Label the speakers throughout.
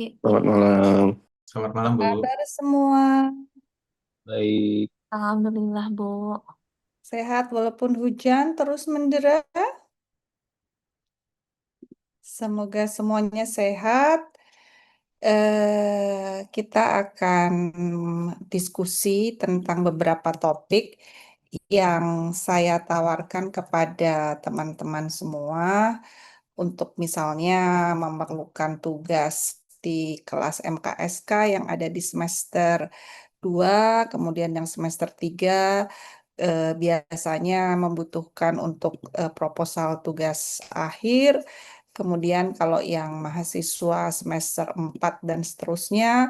Speaker 1: Selamat malam.
Speaker 2: Selamat malam, Bu.
Speaker 3: Kabar semua
Speaker 1: Baik.
Speaker 4: Alhamdulillah, Bu.
Speaker 3: sehat walaupun hujan terus mendera. Semoga semuanya sehat. Kita akan diskusi tentang beberapa topik yang saya tawarkan kepada teman-teman semua untuk misalnya memerlukan tugas di kelas MKSK yang ada di semester 2, kemudian yang semester 3 biasanya membutuhkan untuk proposal tugas akhir. Kemudian kalau yang mahasiswa semester 4 dan seterusnya,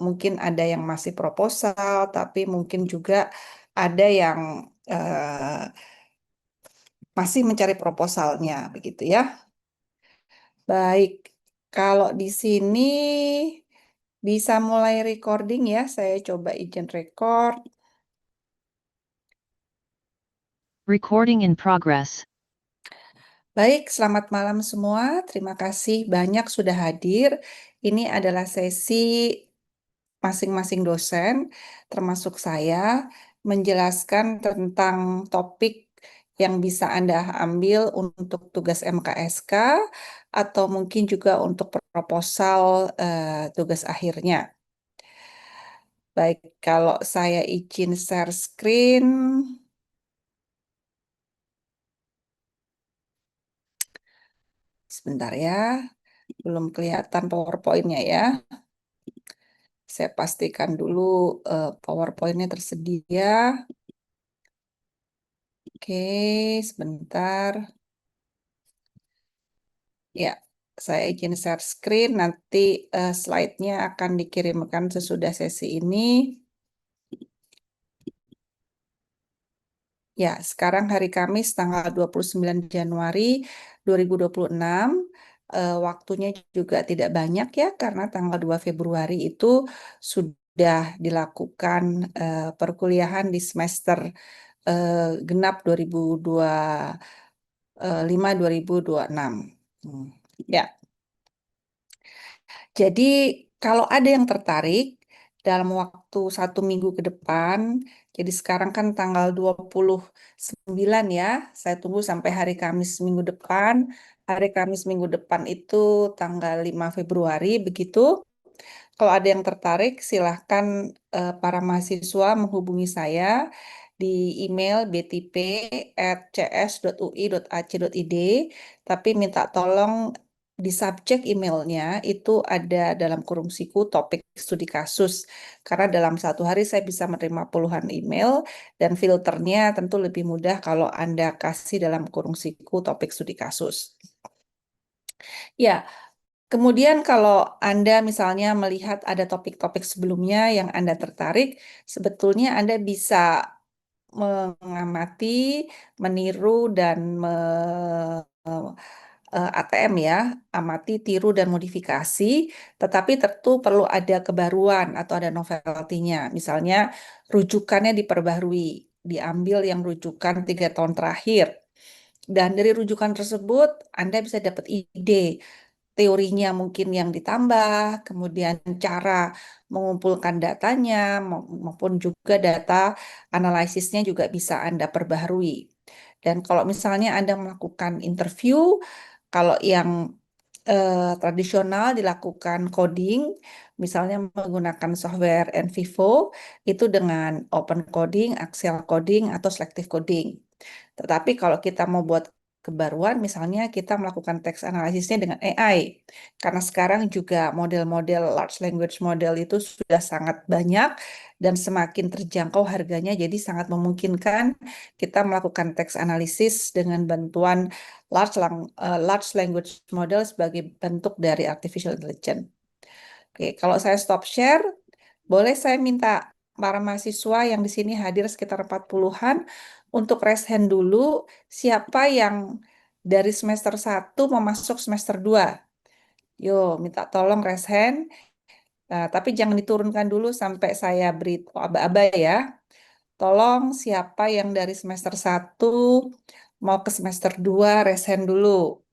Speaker 3: mungkin ada yang masih proposal, tapi mungkin juga ada yang masih mencari proposalnya, begitu ya. Baik, kalau di sini bisa mulai recording ya, saya coba izin record.
Speaker 5: Recording in progress.
Speaker 3: Baik, selamat malam semua. Terima kasih banyak sudah hadir. Ini adalah sesi masing-masing dosen, termasuk saya, menjelaskan tentang topik yang bisa Anda ambil untuk tugas MKSK atau mungkin juga untuk proposal tugas akhirnya. Baik, kalau saya izin share screen. Sebentar ya, belum kelihatan PowerPoint-nya ya. Saya pastikan dulu PowerPoint-nya tersedia. Oke, sebentar. Ya, saya izin share screen. Nanti slide-nya akan dikirimkan sesudah sesi ini. Ya, sekarang hari Kamis tanggal 29 Januari 2026. Waktunya juga tidak banyak ya, karena tanggal 2 Februari itu sudah dilakukan perkuliahan di semester genap 2025-2026. Ya, jadi kalau ada yang tertarik dalam waktu 1 minggu ke depan, jadi sekarang kan tanggal 29 ya, saya tunggu sampai hari Kamis minggu depan. Hari Kamis minggu depan itu tanggal 5 Februari, begitu. Kalau ada yang tertarik, silahkan para mahasiswa menghubungi saya di email btp@cs.ui.ac.id, tapi minta tolong di subjek emailnya itu ada dalam kurung siku topik studi kasus. Karena dalam satu hari saya bisa menerima puluhan email dan filternya tentu lebih mudah kalau Anda kasih dalam kurung siku topik studi kasus. Ya, kemudian kalau Anda misalnya melihat ada topik-topik sebelumnya yang Anda tertarik, sebetulnya Anda bisa mengamati, meniru, dan ATM ya, amati, tiru, dan modifikasi, tetapi tentu perlu ada kebaruan atau ada novelty-nya. Misalnya rujukannya diperbarui, diambil yang rujukan 3 tahun terakhir. Dan dari rujukan tersebut, Anda bisa dapat ide teorinya mungkin yang ditambah, kemudian cara mengumpulkan datanya, maupun juga data analisisnya juga bisa Anda perbaharui. Dan kalau misalnya Anda melakukan interview, kalau yang tradisional dilakukan coding, misalnya menggunakan software NVivo, itu dengan open coding, Excel coding, atau selective coding. Tetapi kalau kita mau buat kebaruan, misalnya kita melakukan teks analisisnya dengan AI. Karena sekarang juga model-model large language model itu sudah sangat banyak dan semakin terjangkau harganya, jadi sangat memungkinkan kita melakukan teks analisis dengan bantuan large language model sebagai bentuk dari artificial intelligence. Oke, kalau saya stop share, boleh saya minta para mahasiswa yang di sini hadir sekitar 40-an untuk raise hand dulu, siapa yang dari semester 1 mau masuk semester 2? Yo, minta tolong raise hand. Nah, tapi jangan diturunkan dulu sampai saya beri aba-aba ya. Tolong siapa yang dari semester 1 mau ke semester 2 raise hand dulu.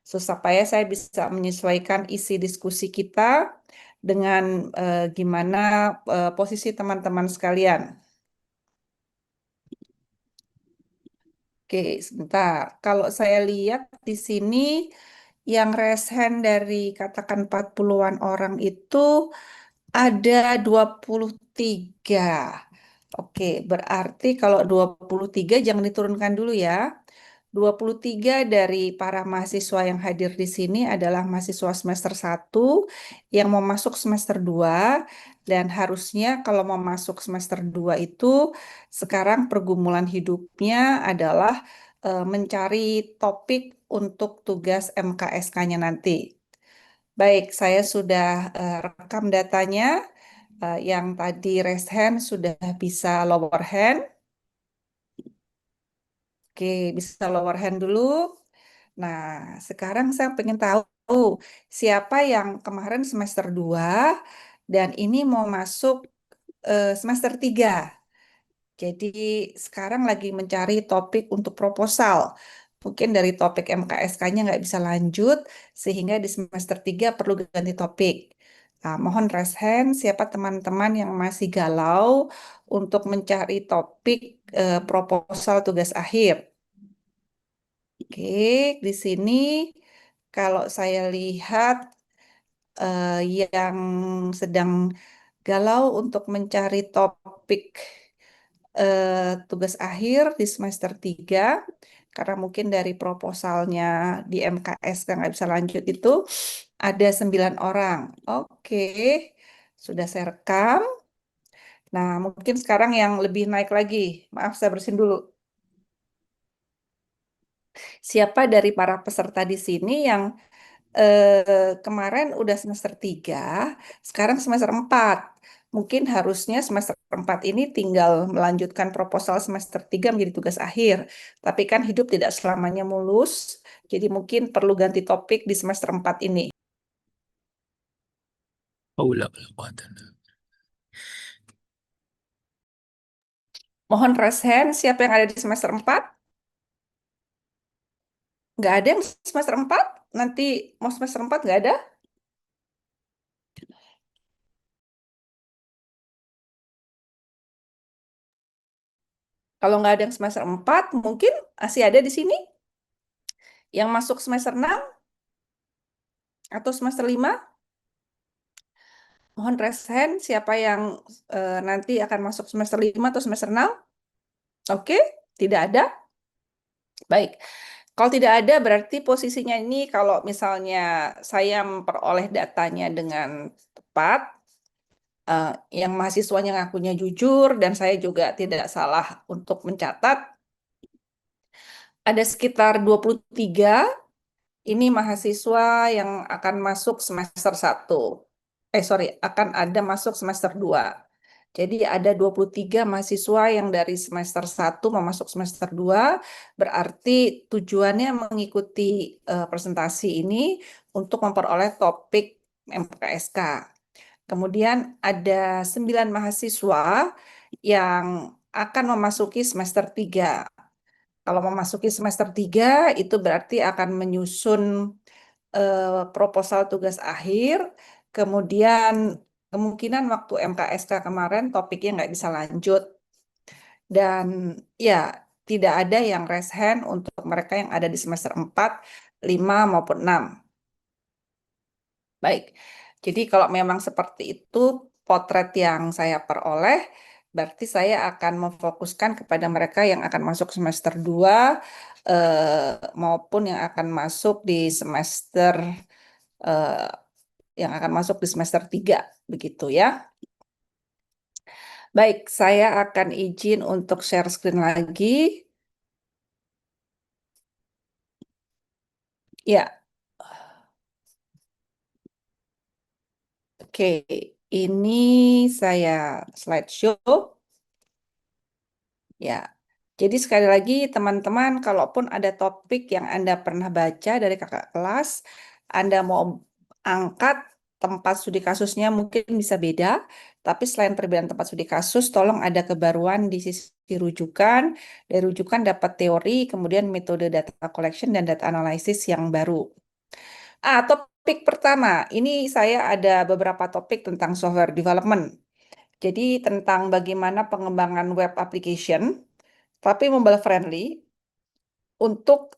Speaker 3: supaya saya bisa menyesuaikan isi diskusi kita dengan gimana posisi teman-teman sekalian. Oke, sebentar. Kalau saya lihat di sini yang raise hand dari katakan 40-an orang itu ada 23. Oke, berarti kalau 23 jangan diturunkan dulu ya. 23 dari para mahasiswa yang hadir di sini adalah mahasiswa semester 1 yang mau masuk semester 2 dan harusnya kalau mau masuk semester 2 itu sekarang pergumulan hidupnya adalah mencari topik untuk tugas MKSK-nya nanti. Baik, saya sudah rekam datanya. Yang tadi raise hand sudah bisa lower hand. Oke, bisa lower hand dulu. Nah, sekarang saya pengen tahu siapa yang kemarin semester 2 dan ini mau masuk semester 3. Jadi sekarang lagi mencari topik untuk proposal. Mungkin dari topik MKSK-nya nggak bisa lanjut, sehingga di semester 3 perlu ganti topik. Nah, mohon raise hand siapa teman-teman yang masih galau untuk mencari topik proposal tugas akhir. Oke, di sini kalau saya lihat yang sedang galau untuk mencari topik tugas akhir di semester 3 karena mungkin dari proposalnya di MKS nggak bisa lanjut itu ada 9 orang. Oke, sudah saya rekam. Nah, mungkin sekarang yang lebih naik lagi. Maaf, saya bersihin dulu. Siapa dari para peserta di sini yang kemarin udah semester 3, sekarang semester 4. Mungkin harusnya semester 4 ini tinggal melanjutkan proposal semester 3 menjadi tugas akhir. Tapi kan hidup tidak selamanya mulus, jadi mungkin perlu ganti topik di semester 4 ini.
Speaker 1: حول ولا قوة إلا
Speaker 3: Mohon raise hand, siapa yang ada di semester 4? Nggak ada yang semester 4? Nanti mau semester 4 nggak ada? Kalau nggak ada yang semester 4, mungkin masih ada di sini yang masuk semester 6 atau semester 5. Mohon raise hand siapa yang nanti akan masuk semester 5 atau semester 6. Oke, tidak ada. Baik. Kalau tidak ada berarti posisinya ini kalau misalnya saya memperoleh datanya dengan tepat, yang mahasiswanya ngakunya jujur dan saya juga tidak salah untuk mencatat, ada sekitar 23 ini mahasiswa yang akan masuk semester 1. Akan ada masuk semester 2. Jadi ada 23 mahasiswa yang dari semester 1 mau masuk semester 2, berarti tujuannya mengikuti presentasi ini untuk memperoleh topik MKSK. Kemudian ada 9 mahasiswa yang akan memasuki semester 3. Kalau memasuki semester 3 itu berarti akan menyusun proposal tugas akhir, kemudian kemungkinan waktu MKSK kemarin topiknya nggak bisa lanjut. Dan ya, tidak ada yang raise hand untuk mereka yang ada di semester 4, 5, maupun 6. Baik, jadi kalau memang seperti itu potret yang saya peroleh, berarti saya akan memfokuskan kepada mereka yang akan masuk semester 2 maupun yang akan masuk di semester yang akan masuk di semester 3, begitu ya. Baik, saya akan izin untuk share screen lagi. Ya, oke. Ini saya slideshow. Ya, jadi sekali lagi teman-teman, kalaupun ada topik yang Anda pernah baca dari kakak kelas, Anda mau angkat tempat studi kasusnya mungkin bisa beda, tapi selain perbedaan tempat studi kasus, tolong ada kebaruan di sisi rujukan. Dari rujukan dapat teori, kemudian metode data collection dan data analysis yang baru. Topik pertama, ini saya ada beberapa topik tentang software development. Jadi tentang bagaimana pengembangan web application, tapi mobile friendly untuk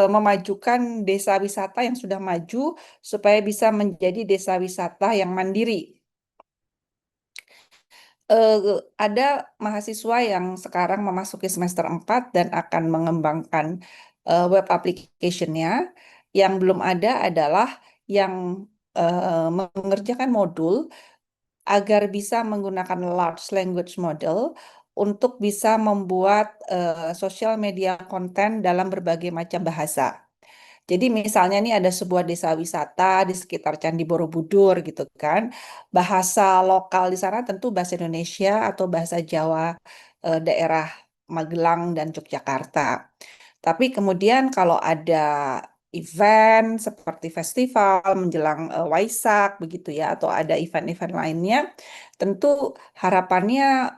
Speaker 3: memajukan desa wisata yang sudah maju supaya bisa menjadi desa wisata yang mandiri. Ada mahasiswa yang sekarang memasuki semester 4 dan akan mengembangkan web application-nya. Yang belum ada adalah yang mengerjakan modul agar bisa menggunakan large language model untuk bisa membuat social media konten dalam berbagai macam bahasa. Jadi misalnya nih ada sebuah desa wisata di sekitar Candi Borobudur gitu kan. Bahasa lokal di sana tentu bahasa Indonesia atau bahasa Jawa daerah Magelang dan Yogyakarta. Tapi kemudian kalau ada event seperti festival menjelang Waisak begitu ya atau ada event-event lainnya, tentu harapannya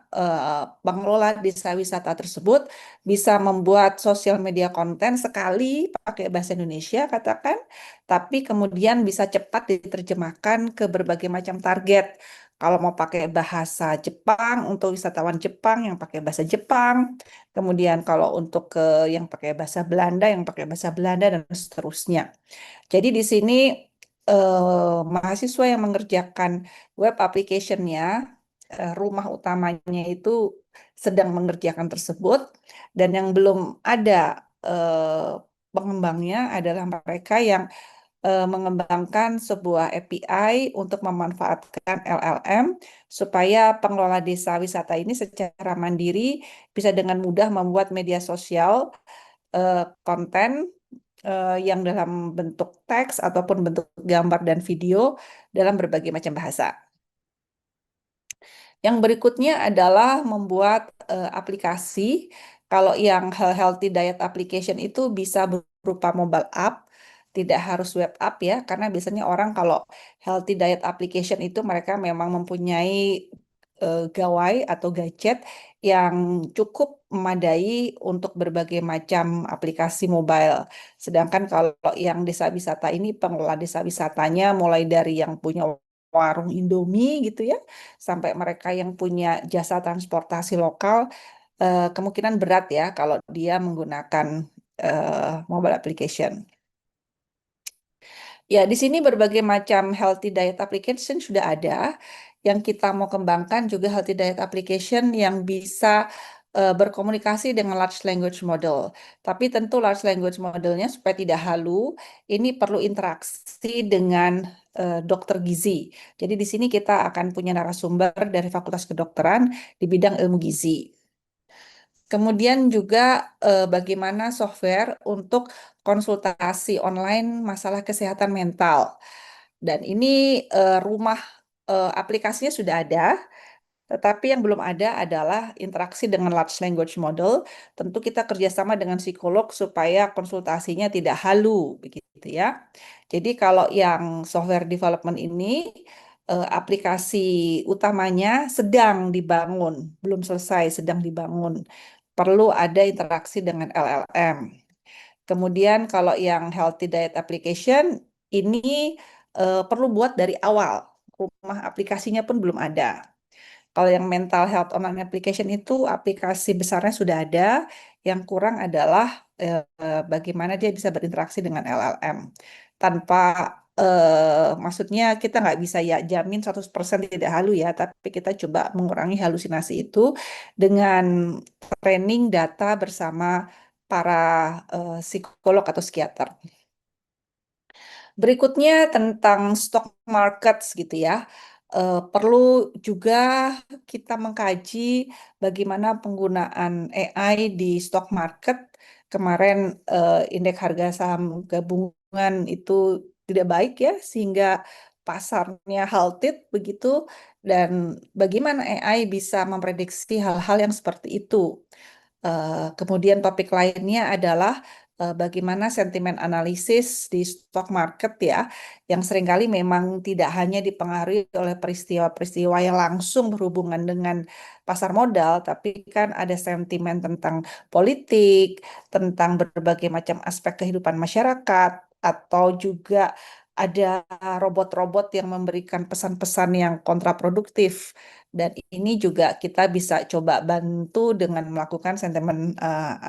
Speaker 3: pengelola desa wisata tersebut bisa membuat sosial media konten sekali pakai bahasa Indonesia katakan, tapi kemudian bisa cepat diterjemahkan ke berbagai macam target. Kalau mau pakai bahasa Jepang untuk wisatawan Jepang yang pakai bahasa Jepang, kemudian kalau untuk ke yang pakai bahasa Belanda, yang pakai bahasa Belanda dan seterusnya. Jadi di sini mahasiswa yang mengerjakan web application-nya, rumah utamanya itu sedang mengerjakan tersebut, dan yang belum ada pengembangnya adalah mereka yang mengembangkan sebuah API untuk memanfaatkan LLM supaya pengelola desa wisata ini secara mandiri bisa dengan mudah membuat media sosial konten yang dalam bentuk teks ataupun bentuk gambar dan video dalam berbagai macam bahasa. Yang berikutnya adalah membuat aplikasi. Kalau yang healthy diet application itu bisa berupa mobile app, tidak harus web app ya, karena biasanya orang kalau healthy diet application itu mereka memang mempunyai gawai atau gadget yang cukup memadai untuk berbagai macam aplikasi mobile. Sedangkan kalau yang desa wisata ini pengelola desa wisatanya mulai dari yang punya warung Indomie gitu ya, sampai mereka yang punya jasa transportasi lokal, kemungkinan berat ya kalau dia menggunakan mobile application. Ya, di sini berbagai macam healthy diet application sudah ada. Yang kita mau kembangkan juga healthy diet application yang bisa berkomunikasi dengan large language model. Tapi tentu large language modelnya supaya tidak halu, ini perlu interaksi dengan dokter gizi. Jadi di sini kita akan punya narasumber dari Fakultas Kedokteran di bidang ilmu gizi. Kemudian juga bagaimana software untuk konsultasi online masalah kesehatan mental. Dan ini rumah aplikasinya sudah ada, tetapi yang belum ada adalah interaksi dengan large language model. Tentu kita kerjasama dengan psikolog supaya konsultasinya tidak halu, begitu ya. Jadi kalau yang software development ini, aplikasi utamanya sedang dibangun, belum selesai, sedang dibangun. Perlu ada interaksi dengan LLM. Kemudian kalau yang healthy diet application, ini perlu buat dari awal. Rumah aplikasinya pun belum ada. Kalau yang mental health online application itu aplikasi besarnya sudah ada, yang kurang adalah bagaimana dia bisa berinteraksi dengan LLM. Tanpa maksudnya kita nggak bisa ya jamin 100% tidak halu ya, tapi kita coba mengurangi halusinasi itu dengan training data bersama para psikolog atau psikiater. Berikutnya tentang stock markets gitu ya. Perlu juga kita mengkaji bagaimana penggunaan AI di stock market. Kemarin indeks harga saham gabungan itu tidak baik ya, sehingga pasarnya halted begitu. Dan bagaimana AI bisa memprediksi hal-hal yang seperti itu. Kemudian topik lainnya adalah bagaimana sentimen analisis di stock market ya, yang seringkali memang tidak hanya dipengaruhi oleh peristiwa-peristiwa yang langsung berhubungan dengan pasar modal, tapi kan ada sentimen tentang politik, tentang berbagai macam aspek kehidupan masyarakat, atau juga ada robot-robot yang memberikan pesan-pesan yang kontraproduktif. Dan ini juga kita bisa coba bantu dengan melakukan sentimen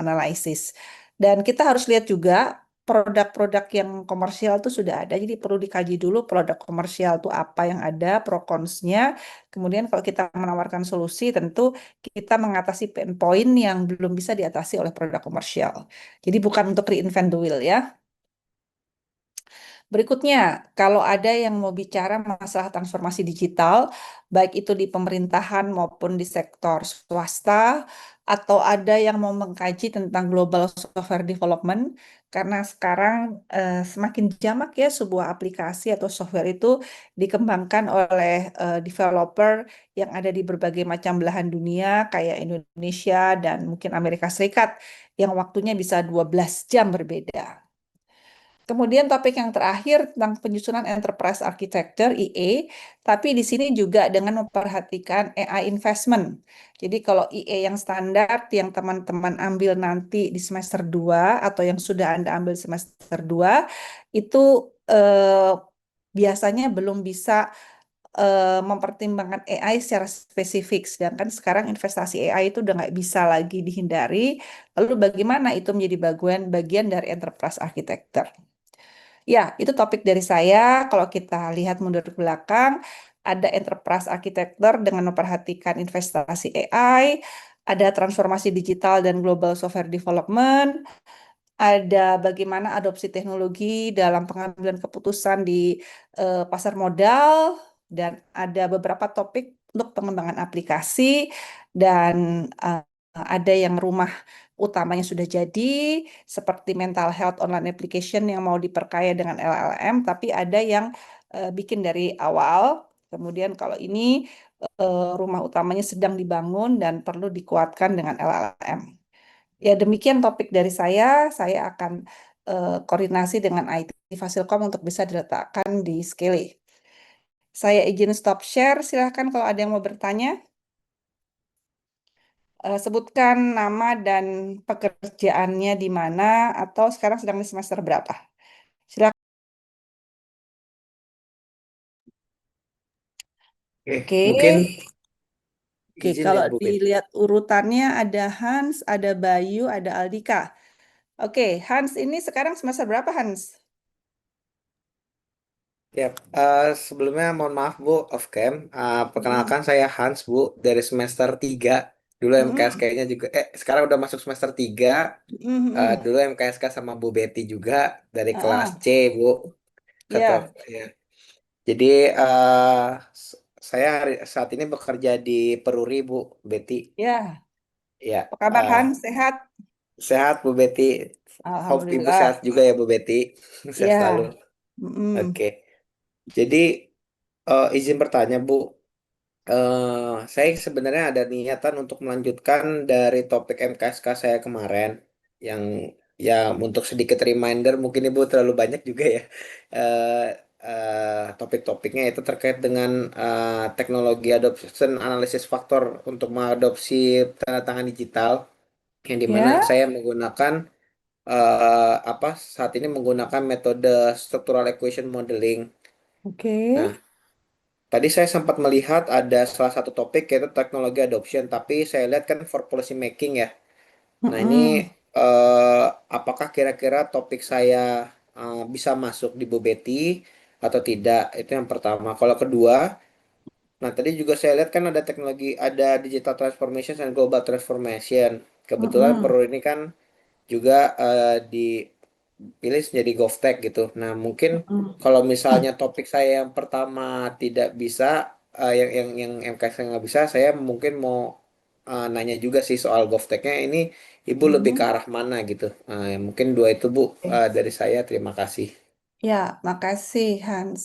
Speaker 3: analysis. Dan kita harus lihat juga produk-produk yang komersial itu sudah ada. Jadi perlu dikaji dulu produk komersial itu apa yang ada, pro cons-nya. Kemudian kalau kita menawarkan solusi, tentu kita mengatasi pain point yang belum bisa diatasi oleh produk komersial. Jadi bukan untuk reinvent the wheel ya. Berikutnya, kalau ada yang mau bicara masalah transformasi digital, baik itu di pemerintahan maupun di sektor swasta, atau ada yang mau mengkaji tentang global software development, karena sekarang semakin jamak ya sebuah aplikasi atau software itu dikembangkan oleh developer yang ada di berbagai macam belahan dunia, kayak Indonesia dan mungkin Amerika Serikat, yang waktunya bisa 12 jam berbeda. Kemudian topik yang terakhir tentang penyusunan enterprise architecture (EA), tapi di sini juga dengan memperhatikan AI investment. Jadi kalau EA yang standar yang teman-teman ambil nanti di semester 2 atau yang sudah Anda ambil semester 2 itu biasanya belum bisa mempertimbangkan AI secara spesifik. Sedangkan sekarang investasi AI itu udah nggak bisa lagi dihindari. Lalu bagaimana itu menjadi bagian dari enterprise architecture? Ya, itu topik dari saya. Kalau kita lihat mundur ke belakang, ada enterprise architecture dengan memperhatikan investasi AI, ada transformasi digital dan global software development, ada bagaimana adopsi teknologi dalam pengambilan keputusan di pasar modal, dan ada beberapa topik untuk pengembangan aplikasi, dan ada yang rumah utamanya sudah jadi, seperti mental health online application yang mau diperkaya dengan LLM, tapi ada yang bikin dari awal. Kemudian kalau ini rumah utamanya sedang dibangun dan perlu dikuatkan dengan LLM. Ya, demikian topik dari saya. Saya akan koordinasi dengan IT Fasilkom untuk bisa diletakkan di Skele. Saya izin stop share. Silahkan kalau ada yang mau bertanya. Sebutkan nama dan pekerjaannya di mana, atau sekarang sedang di semester berapa. Silakan.
Speaker 2: Oke,
Speaker 3: Oke.
Speaker 2: mungkin
Speaker 3: Oke,
Speaker 2: izin ya
Speaker 3: kalau
Speaker 2: Bu Betty.
Speaker 3: dilihat urutannya ada Hans, ada Bayu, ada Aldika. Oke, Hans ini sekarang semester berapa, Hans?
Speaker 2: Ya, sebelumnya mohon maaf Bu, off cam.
Speaker 3: Mm,
Speaker 2: Perkenalkan saya Hans Bu, dari semester 3. Dulu
Speaker 3: mm,
Speaker 2: MKSK-nya juga, sekarang udah masuk semester 3.
Speaker 3: mm, mm.
Speaker 2: Dulu MKSK sama Bu Betty juga, dari kelas
Speaker 3: Ah,
Speaker 2: C Bu. Kata,
Speaker 3: ya,
Speaker 2: ya. Jadi, s- saya saat ini bekerja di Peruri Bu Betty.
Speaker 3: ya.
Speaker 2: Ya,
Speaker 3: Apa kabar, Hans? Sehat?
Speaker 2: sehat Bu Betty. Hope Ibu sehat
Speaker 3: Alhamdulillah.
Speaker 2: juga ya Bu Betty. Sehat selalu.
Speaker 3: Ya. Mm,
Speaker 2: Oke. Jadi izin bertanya Bu, saya sebenarnya ada niatan untuk melanjutkan dari topik MKSK saya kemarin, yang ya untuk sedikit reminder mungkin Ibu terlalu banyak juga ya. Eh, Topik-topiknya itu terkait dengan teknologi adoption analysis faktor untuk mengadopsi tanda tangan digital, yang dimana
Speaker 3: ya,
Speaker 2: saya menggunakan apa saat ini menggunakan metode structural equation modeling.
Speaker 3: oke.
Speaker 2: Nah, tadi saya sempat melihat ada salah satu topik yaitu teknologi adoption, tapi saya lihat kan for policy making ya. Nah, ini
Speaker 3: Mm-mm.
Speaker 2: eh, apakah kira-kira topik saya bisa masuk di Bu Betty atau tidak? Itu yang pertama. Kalau kedua, nah tadi juga saya lihat kan ada teknologi, ada digital transformation dan global transformation. Kebetulan
Speaker 3: Mm-mm.
Speaker 2: Perlu ini kan juga dipilih jadi GovTech gitu. Nah, mungkin
Speaker 3: Mm-mm.
Speaker 2: kalau misalnya topik saya yang pertama tidak bisa, yang MKS nggak bisa, saya mungkin mau nanya juga sih soal GovTech-nya ini, Ibu lebih ke
Speaker 3: Mm-mm.
Speaker 2: arah mana gitu. Ya mungkin dua itu Bu,
Speaker 3: Oke.
Speaker 2: dari saya. Terima kasih.
Speaker 3: Ya, makasih Hans.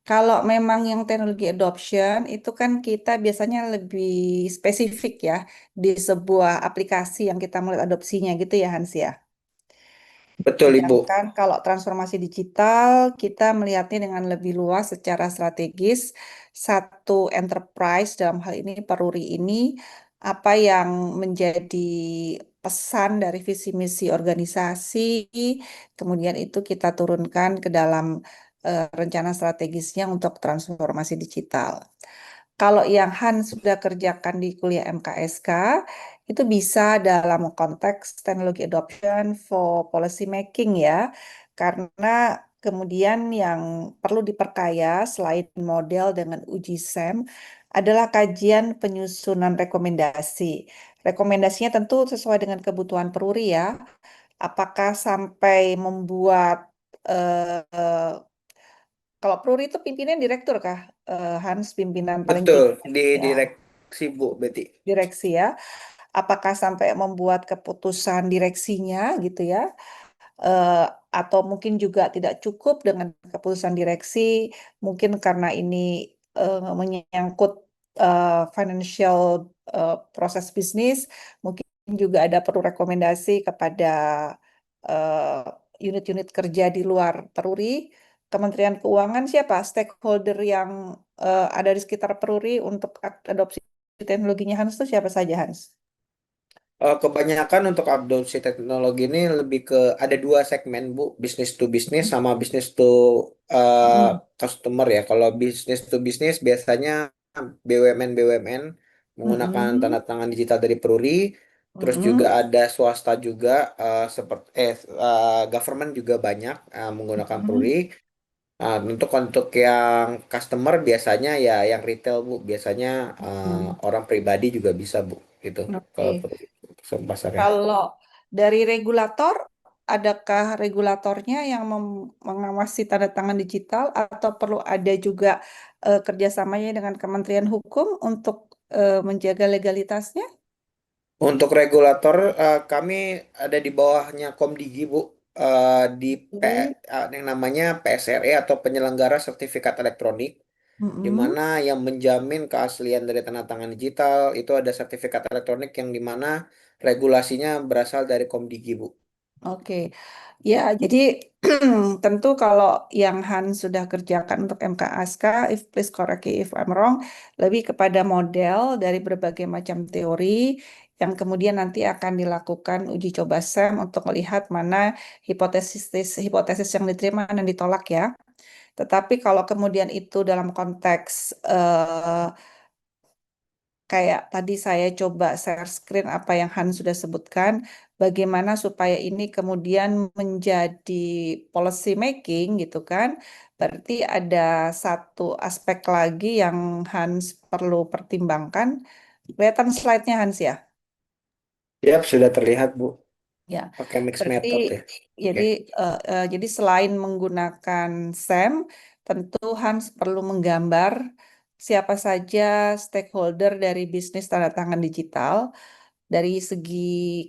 Speaker 3: Kalau memang yang teknologi adoption itu kan kita biasanya lebih spesifik ya di sebuah aplikasi yang kita mulai adopsinya gitu ya Hans ya.
Speaker 2: Betul Ibu.
Speaker 3: Sedangkan kalau transformasi digital kita melihatnya dengan lebih luas secara strategis. Satu enterprise dalam hal ini Peruri ini apa yang menjadi pesan dari visi misi organisasi, kemudian itu kita turunkan ke dalam rencana strategisnya untuk transformasi digital. Kalau yang Han sudah kerjakan di kuliah MKSK, itu bisa dalam konteks teknologi adoption for policy making ya, karena kemudian yang perlu diperkaya selain model dengan uji SEM adalah kajian penyusunan rekomendasi. Rekomendasinya tentu sesuai dengan kebutuhan Peruri ya. Apakah sampai membuat eh, kalau Peruri itu pimpinan direktur kah? Hans pimpinan paling
Speaker 2: Betul,
Speaker 3: tinggi
Speaker 2: di
Speaker 3: ya,
Speaker 2: direksi Bu Betty.
Speaker 3: direksi ya. Apakah sampai membuat keputusan direksinya gitu ya? eh, atau mungkin juga tidak cukup dengan keputusan direksi, mungkin karena ini menyangkut financial proses bisnis, mungkin juga ada perlu rekomendasi kepada eh, unit-unit kerja di luar Peruri. Kementerian Keuangan siapa stakeholder yang ada di sekitar Peruri untuk adopsi teknologinya Hans itu siapa saja Hans?
Speaker 2: Kebanyakan untuk adopsi teknologi ini lebih ke ada dua segmen Bu, business to business sama business to
Speaker 3: Mm,
Speaker 2: customer ya. Kalau business to business biasanya BUMN menggunakan tanda
Speaker 3: mm,
Speaker 2: tangan digital dari Peruri, terus juga
Speaker 3: mm,
Speaker 2: ada swasta juga seperti government juga banyak menggunakan Peruri.
Speaker 3: mm.
Speaker 2: Untuk yang customer biasanya ya yang retail Bu, biasanya
Speaker 3: Hmm,
Speaker 2: orang pribadi juga bisa Bu, gitu. Kalau
Speaker 3: oke.
Speaker 2: Peruri pasarnya.
Speaker 3: Kalau dari regulator, adakah regulatornya yang mengawasi tanda tangan digital atau perlu ada juga kerjasamanya dengan Kementerian Hukum untuk menjaga legalitasnya?
Speaker 2: Untuk regulator kami ada di bawahnya Komdigi Bu, di
Speaker 3: Oke.
Speaker 2: yang namanya PSRE atau penyelenggara sertifikat elektronik, di
Speaker 3: Mm-mm.
Speaker 2: mana yang menjamin keaslian dari tanda tangan digital itu ada sertifikat elektronik yang di mana regulasinya berasal dari Komdigi Bu.
Speaker 3: Oke, ya jadi tentu kalau yang Han sudah kerjakan untuk MKASK, if please correct me if I'm wrong, lebih kepada model dari berbagai macam teori yang kemudian nanti akan dilakukan uji coba SEM untuk melihat mana hipotesis hipotesis yang diterima dan ditolak ya. Tetapi kalau kemudian itu dalam konteks kayak tadi saya coba share screen apa yang Han sudah sebutkan, bagaimana supaya ini kemudian menjadi policy making gitu kan. Berarti ada satu aspek lagi yang Hans perlu pertimbangkan. Kelihatan slide-nya Hans ya?
Speaker 2: Yap, sudah terlihat Bu,
Speaker 3: Ya,
Speaker 2: pakai mix
Speaker 3: berarti
Speaker 2: method ya. Oke.
Speaker 3: jadi selain menggunakan SEM, tentu Hans perlu menggambar siapa saja stakeholder dari bisnis tanda tangan digital dari segi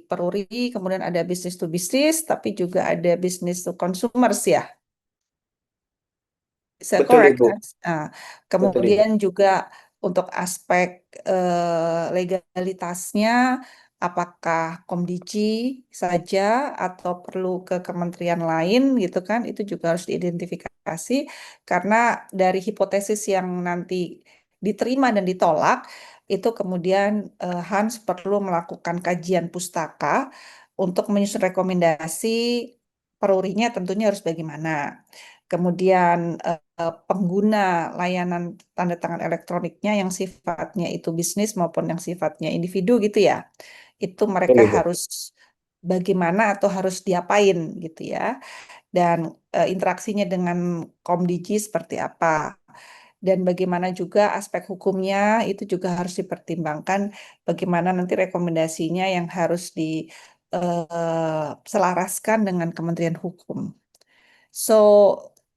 Speaker 3: peruri, kemudian ada bisnis to bisnis, tapi juga ada bisnis to consumers ya. Is that
Speaker 2: Betul
Speaker 3: correct,
Speaker 2: Ibu,
Speaker 3: Hans? Nah,
Speaker 2: betul Ibu.
Speaker 3: kemudian juga untuk aspek legalitasnya, apakah Komdigi saja atau perlu ke kementerian lain gitu kan? Itu juga harus diidentifikasi karena dari hipotesis yang nanti diterima dan ditolak, itu kemudian Hans perlu melakukan kajian pustaka untuk menyusun rekomendasi perurinya tentunya harus bagaimana. Kemudian pengguna layanan tanda tangan elektroniknya yang sifatnya itu bisnis maupun yang sifatnya individu gitu ya. Itu
Speaker 2: Betul
Speaker 3: mereka
Speaker 2: Ibu.
Speaker 3: harus bagaimana atau harus diapain gitu ya. Dan interaksinya dengan Komdigi seperti apa. Dan bagaimana juga aspek hukumnya itu juga harus dipertimbangkan bagaimana nanti rekomendasinya yang harus diselaraskan dengan Kementerian Hukum. So,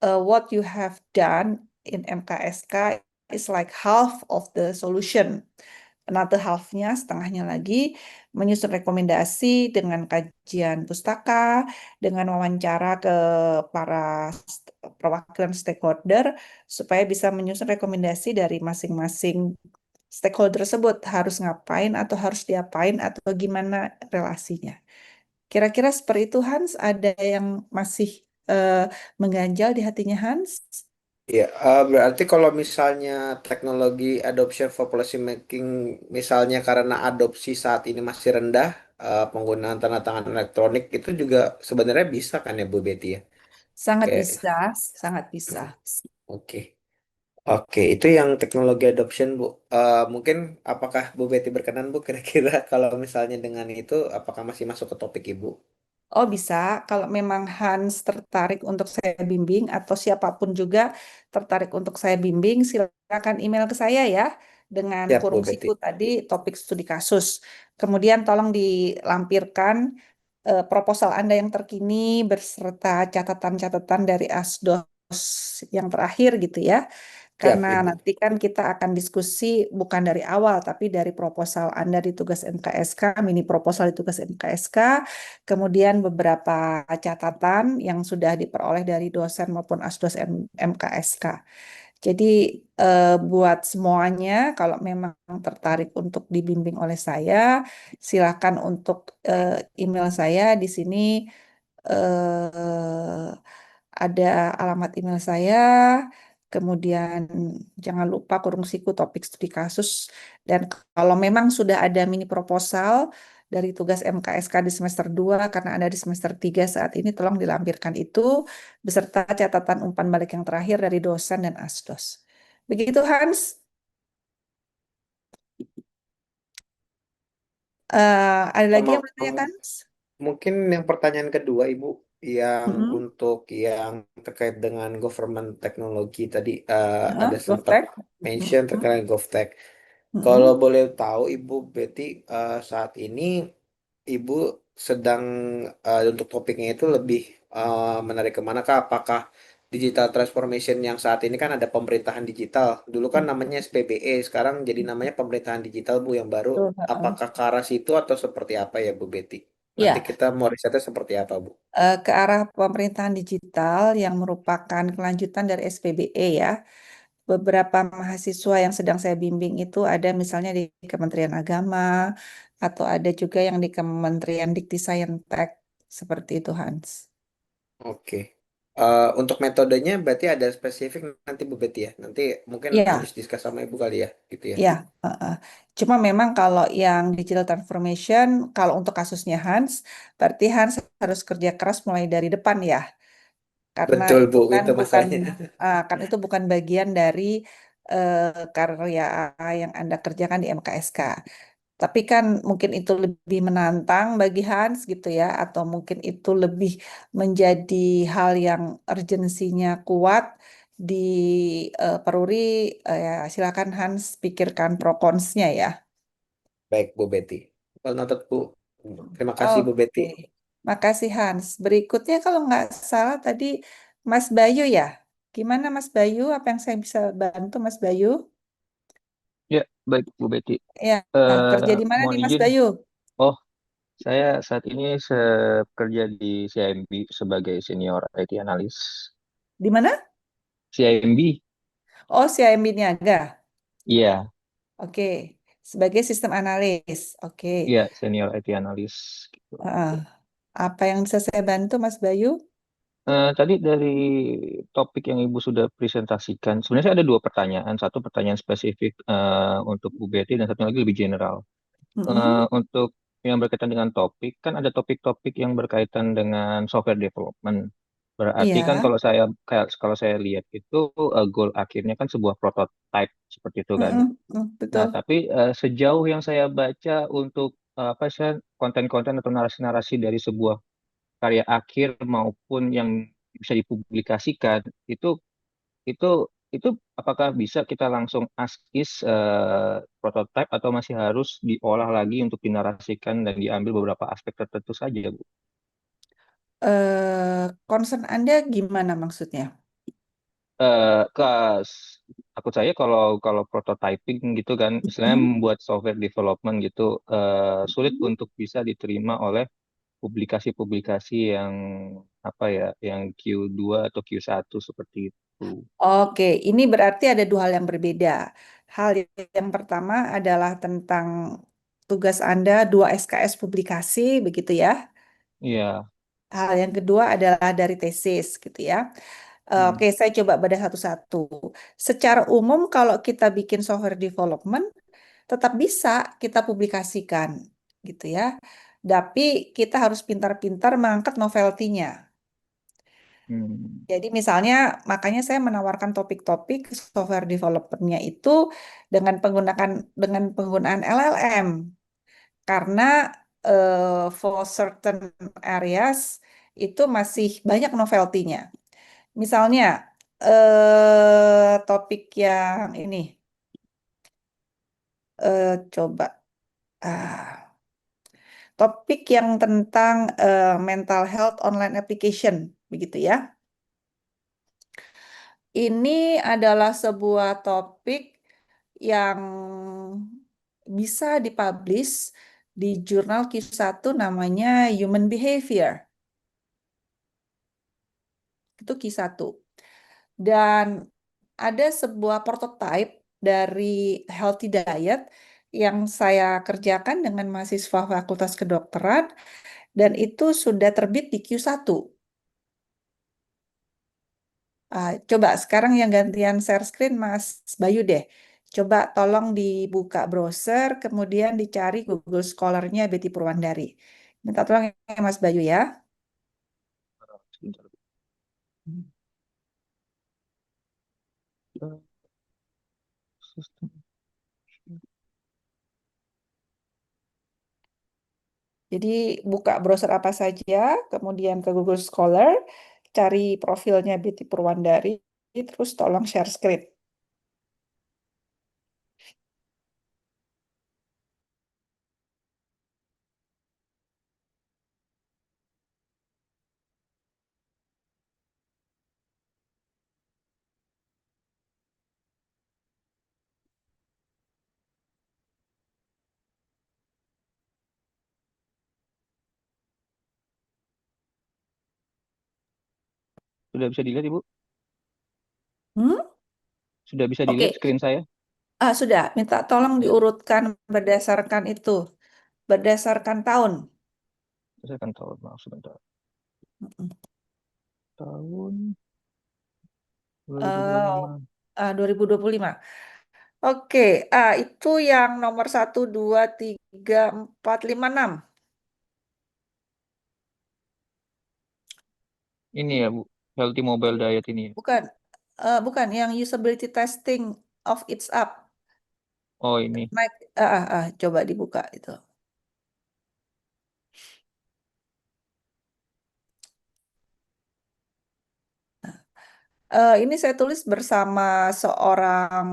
Speaker 3: what you have done in MKSK is like half of the solution. Another half-nya, setengahnya lagi, menyusun rekomendasi dengan kajian pustaka, dengan wawancara ke para perwakilan stakeholder, supaya bisa menyusun rekomendasi dari masing-masing stakeholder tersebut, harus ngapain atau harus diapain atau gimana relasinya. Kira-kira seperti itu Hans, ada yang masih eh, mengganjal di hatinya Hans?
Speaker 2: Ya, berarti kalau misalnya teknologi adoption for policy making, misalnya karena adopsi saat ini masih rendah, penggunaan tanda tangan elektronik itu juga sebenarnya bisa kan ya Bu Betty ya?
Speaker 3: Sangat
Speaker 2: Kayak,
Speaker 3: bisa, sangat bisa.
Speaker 2: oke. Oke, itu yang teknologi adoption Bu. Mungkin apakah Bu Betty berkenan Bu kira-kira kalau misalnya dengan itu, apakah masih masuk ke topik Ibu?
Speaker 3: Oh bisa, kalau memang Hans tertarik untuk saya bimbing atau siapapun juga tertarik untuk saya bimbing, silakan email ke saya ya dengan
Speaker 2: Siap Bu
Speaker 3: kurung siku
Speaker 2: Betty.
Speaker 3: tadi topik studi kasus. Kemudian tolong dilampirkan proposal Anda yang terkini beserta catatan-catatan dari ASDOS yang terakhir gitu ya.
Speaker 2: Siap
Speaker 3: Karena
Speaker 2: Ibu.
Speaker 3: nanti kan kita akan diskusi bukan dari awal, tapi dari proposal Anda di tugas MKSK, mini proposal di tugas MKSK, kemudian beberapa catatan yang sudah diperoleh dari dosen maupun asdos MKSK. Jadi buat semuanya, kalau memang tertarik untuk dibimbing oleh saya, silakan untuk email saya di sini. eh, ada alamat email saya, kemudian jangan lupa kurung siku topik studi kasus, dan kalau memang sudah ada mini proposal dari tugas MKSK di semester 2 karena ada di semester 3 saat ini, tolong dilampirkan itu beserta catatan umpan balik yang terakhir dari dosen dan asdos. Begitu Hans. Ada lagi
Speaker 2: Sama
Speaker 3: yang bertanyakan?
Speaker 2: mungkin yang pertanyaan kedua, Ibu, yang
Speaker 3: Mm-mm.
Speaker 2: untuk yang terkait dengan government teknologi tadi, ada sempat
Speaker 3: GovTech.
Speaker 2: mention
Speaker 3: Mm-mm.
Speaker 2: terkait GovTech. Kalau
Speaker 3: Mm-mm.
Speaker 2: boleh tahu, Ibu Betty, saat ini Ibu sedang untuk topiknya itu lebih menarik kemana Kak? Apakah digital transformation yang saat ini kan ada pemerintahan digital. Dulu kan namanya SPBE, sekarang jadi namanya pemerintahan digital Bu yang baru.
Speaker 3: Betul, heeh.
Speaker 2: Apakah ke arah situ atau seperti apa ya Bu Betty? Nanti
Speaker 3: Ya,
Speaker 2: kita mau risetnya seperti apa Bu?
Speaker 3: ke arah pemerintahan digital yang merupakan kelanjutan dari SPBE ya. Beberapa mahasiswa yang sedang saya bimbing itu ada misalnya di Kementerian Agama atau ada juga yang di Kementerian Dikti Saintek seperti itu Hans.
Speaker 2: Oke. Untuk metodenya berarti ada spesifik nanti Bu Betty ya. Nanti mungkin harus
Speaker 3: Ya,
Speaker 2: diskus sama Ibu kali ya, gitu ya.
Speaker 3: ya. Heeh. Cuma memang kalau yang digital transformation, kalau untuk kasusnya Hans, berarti Hans harus kerja keras mulai dari depan ya. Karena
Speaker 2: Betul
Speaker 3: itu
Speaker 2: Bu,
Speaker 3: kan
Speaker 2: itu
Speaker 3: bukan
Speaker 2: masalahnya.
Speaker 3: kan itu bukan bagian dari karya yang Anda kerjakan di MKSK. Tapi kan mungkin itu lebih menantang bagi Hans gitu ya, atau mungkin itu lebih menjadi hal yang urgensinya kuat di Peruri. Ya, silakan Hans pikirkan pro konsnya ya.
Speaker 2: Baik Bu Betty. Well noted Bu. Terima kasih Bu Betty.
Speaker 3: Oke, makasih Hans. Berikutnya kalau nggak salah tadi Mas Bayu ya. Gimana Mas Bayu? Apa yang saya bisa bantu Mas Bayu?
Speaker 4: Ya, baik Bu Betty.
Speaker 3: Ya,
Speaker 4: Eh,
Speaker 3: kerja di mana
Speaker 4: Mohon
Speaker 3: nih Mas
Speaker 4: izin.
Speaker 3: Bayu?
Speaker 4: Oh, saya saat ini bekerja di CIMB sebagai senior IT analis.
Speaker 3: Di mana?
Speaker 4: CIMB,
Speaker 3: Oh, CIMB Niaga.
Speaker 4: iya,
Speaker 3: Oke, sebagai sistem analis. Oke.
Speaker 4: iya senior IT analis. Gitu.
Speaker 3: Heeh. Apa yang bisa saya bantu, Mas Bayu?
Speaker 4: Tadi dari topik yang Ibu sudah presentasikan, sebenarnya saya ada dua pertanyaan. Satu pertanyaan spesifik untuk Bu Betty dan satu lagi lebih general.
Speaker 3: Mm-mm.
Speaker 4: Untuk yang berkaitan dengan topik, kan ada topik-topik yang berkaitan dengan software development. Berarti kan
Speaker 3: Iya.
Speaker 4: kalau saya lihat itu goal akhirnya kan sebuah prototype seperti itu kan.
Speaker 3: Mm-mm.
Speaker 4: Nah,
Speaker 3: Betul.
Speaker 4: tapi sejauh yang saya baca untuk apa sih konten-konten atau narasi-narasi dari sebuah karya akhir maupun yang bisa dipublikasikan itu itu itu apakah bisa kita langsung as is prototype atau masih harus diolah lagi untuk dinarasikan dan diambil beberapa aspek tertentu saja, Bu?
Speaker 3: Concern Anda gimana maksudnya?
Speaker 4: Eh takut saya kalau kalau prototyping gitu kan, istilahnya
Speaker 3: Mm-mm.
Speaker 4: membuat software development gitu sulit
Speaker 3: Mm-mm.
Speaker 4: untuk bisa diterima oleh publikasi-publikasi yang apa ya, yang Q2 atau Q1 seperti itu.
Speaker 3: Oke, ini berarti ada dua hal yang berbeda. Hal yang pertama adalah tentang tugas Anda 2 SKS publikasi, begitu ya.
Speaker 4: Iya,
Speaker 3: Hal yang kedua adalah dari tesis, gitu ya.
Speaker 4: Hmm.
Speaker 3: Oke, saya coba bedah satu-satu. Secara umum, kalau kita bikin software development, tetap bisa kita publikasikan, gitu ya. Tapi kita harus pintar-pintar mengangkat novelty-nya.
Speaker 4: Hmm.
Speaker 3: Jadi misalnya, makanya saya menawarkan topik-topik software development-nya itu dengan penggunaan LLM. Karena for certain areas itu masih banyak novelty-nya. Misalnya topik yang ini, coba topik yang tentang mental health online application, begitu ya. Ini adalah sebuah topik yang bisa dipublish di jurnal Q1 namanya Human Behavior. Itu Q1. Dan ada sebuah prototype dari healthy diet yang saya kerjakan dengan mahasiswa Fakultas Kedokteran dan itu sudah terbit di Q1. Coba sekarang yang gantian share screen Mas Bayu deh. Coba tolong dibuka browser, kemudian dicari Google Scholar-nya Betty Purwandari. Minta tolong ya Mas Bayu ya.
Speaker 4: Sebentar. Sistem.
Speaker 3: Jadi buka browser apa saja, kemudian ke Google Scholar, cari profilnya Betty Purwandari, terus tolong share screen.
Speaker 4: Sudah bisa dilihat, Ibu?
Speaker 3: Hmm?
Speaker 4: Sudah bisa
Speaker 3: Oke,
Speaker 4: dilihat screen saya?
Speaker 3: sudah. Minta tolong
Speaker 4: Ya,
Speaker 3: diurutkan berdasarkan itu, berdasarkan tahun.
Speaker 4: saya akan tahu. Maaf, sebentar.
Speaker 3: Mm-mm.
Speaker 4: Tahun
Speaker 3: Eh,
Speaker 4: 2025.
Speaker 3: 2025. Oke, itu yang nomor 1, 2, 3, 4, 5, 6.
Speaker 4: Ini ya, Bu. Healthy Mobile Diet ini.
Speaker 3: Bukan, bukan yang usability testing of It's Up.
Speaker 4: Oh, ini.
Speaker 3: Naik, coba dibuka itu. Ini saya tulis bersama seorang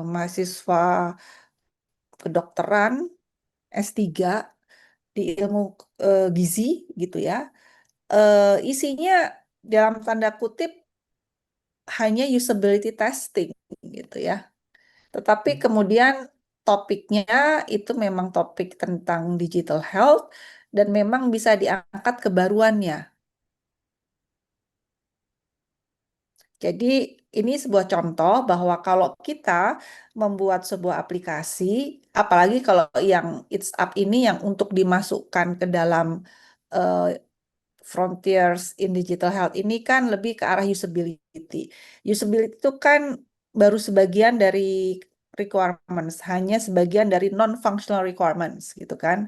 Speaker 3: mahasiswa kedokteran S3 di ilmu gizi gitu ya. Isinya dalam tanda kutip hanya usability testing gitu ya. Tetapi kemudian topiknya itu memang topik tentang digital health dan memang bisa diangkat kebaruannya. Jadi ini sebuah contoh bahwa kalau kita membuat sebuah aplikasi, apalagi kalau yang It's Up ini yang untuk dimasukkan ke dalam eh, Frontiers in Digital Health ini kan lebih ke arah usability. Usability itu kan baru sebagian dari requirements, hanya sebagian dari non-functional requirements gitu kan.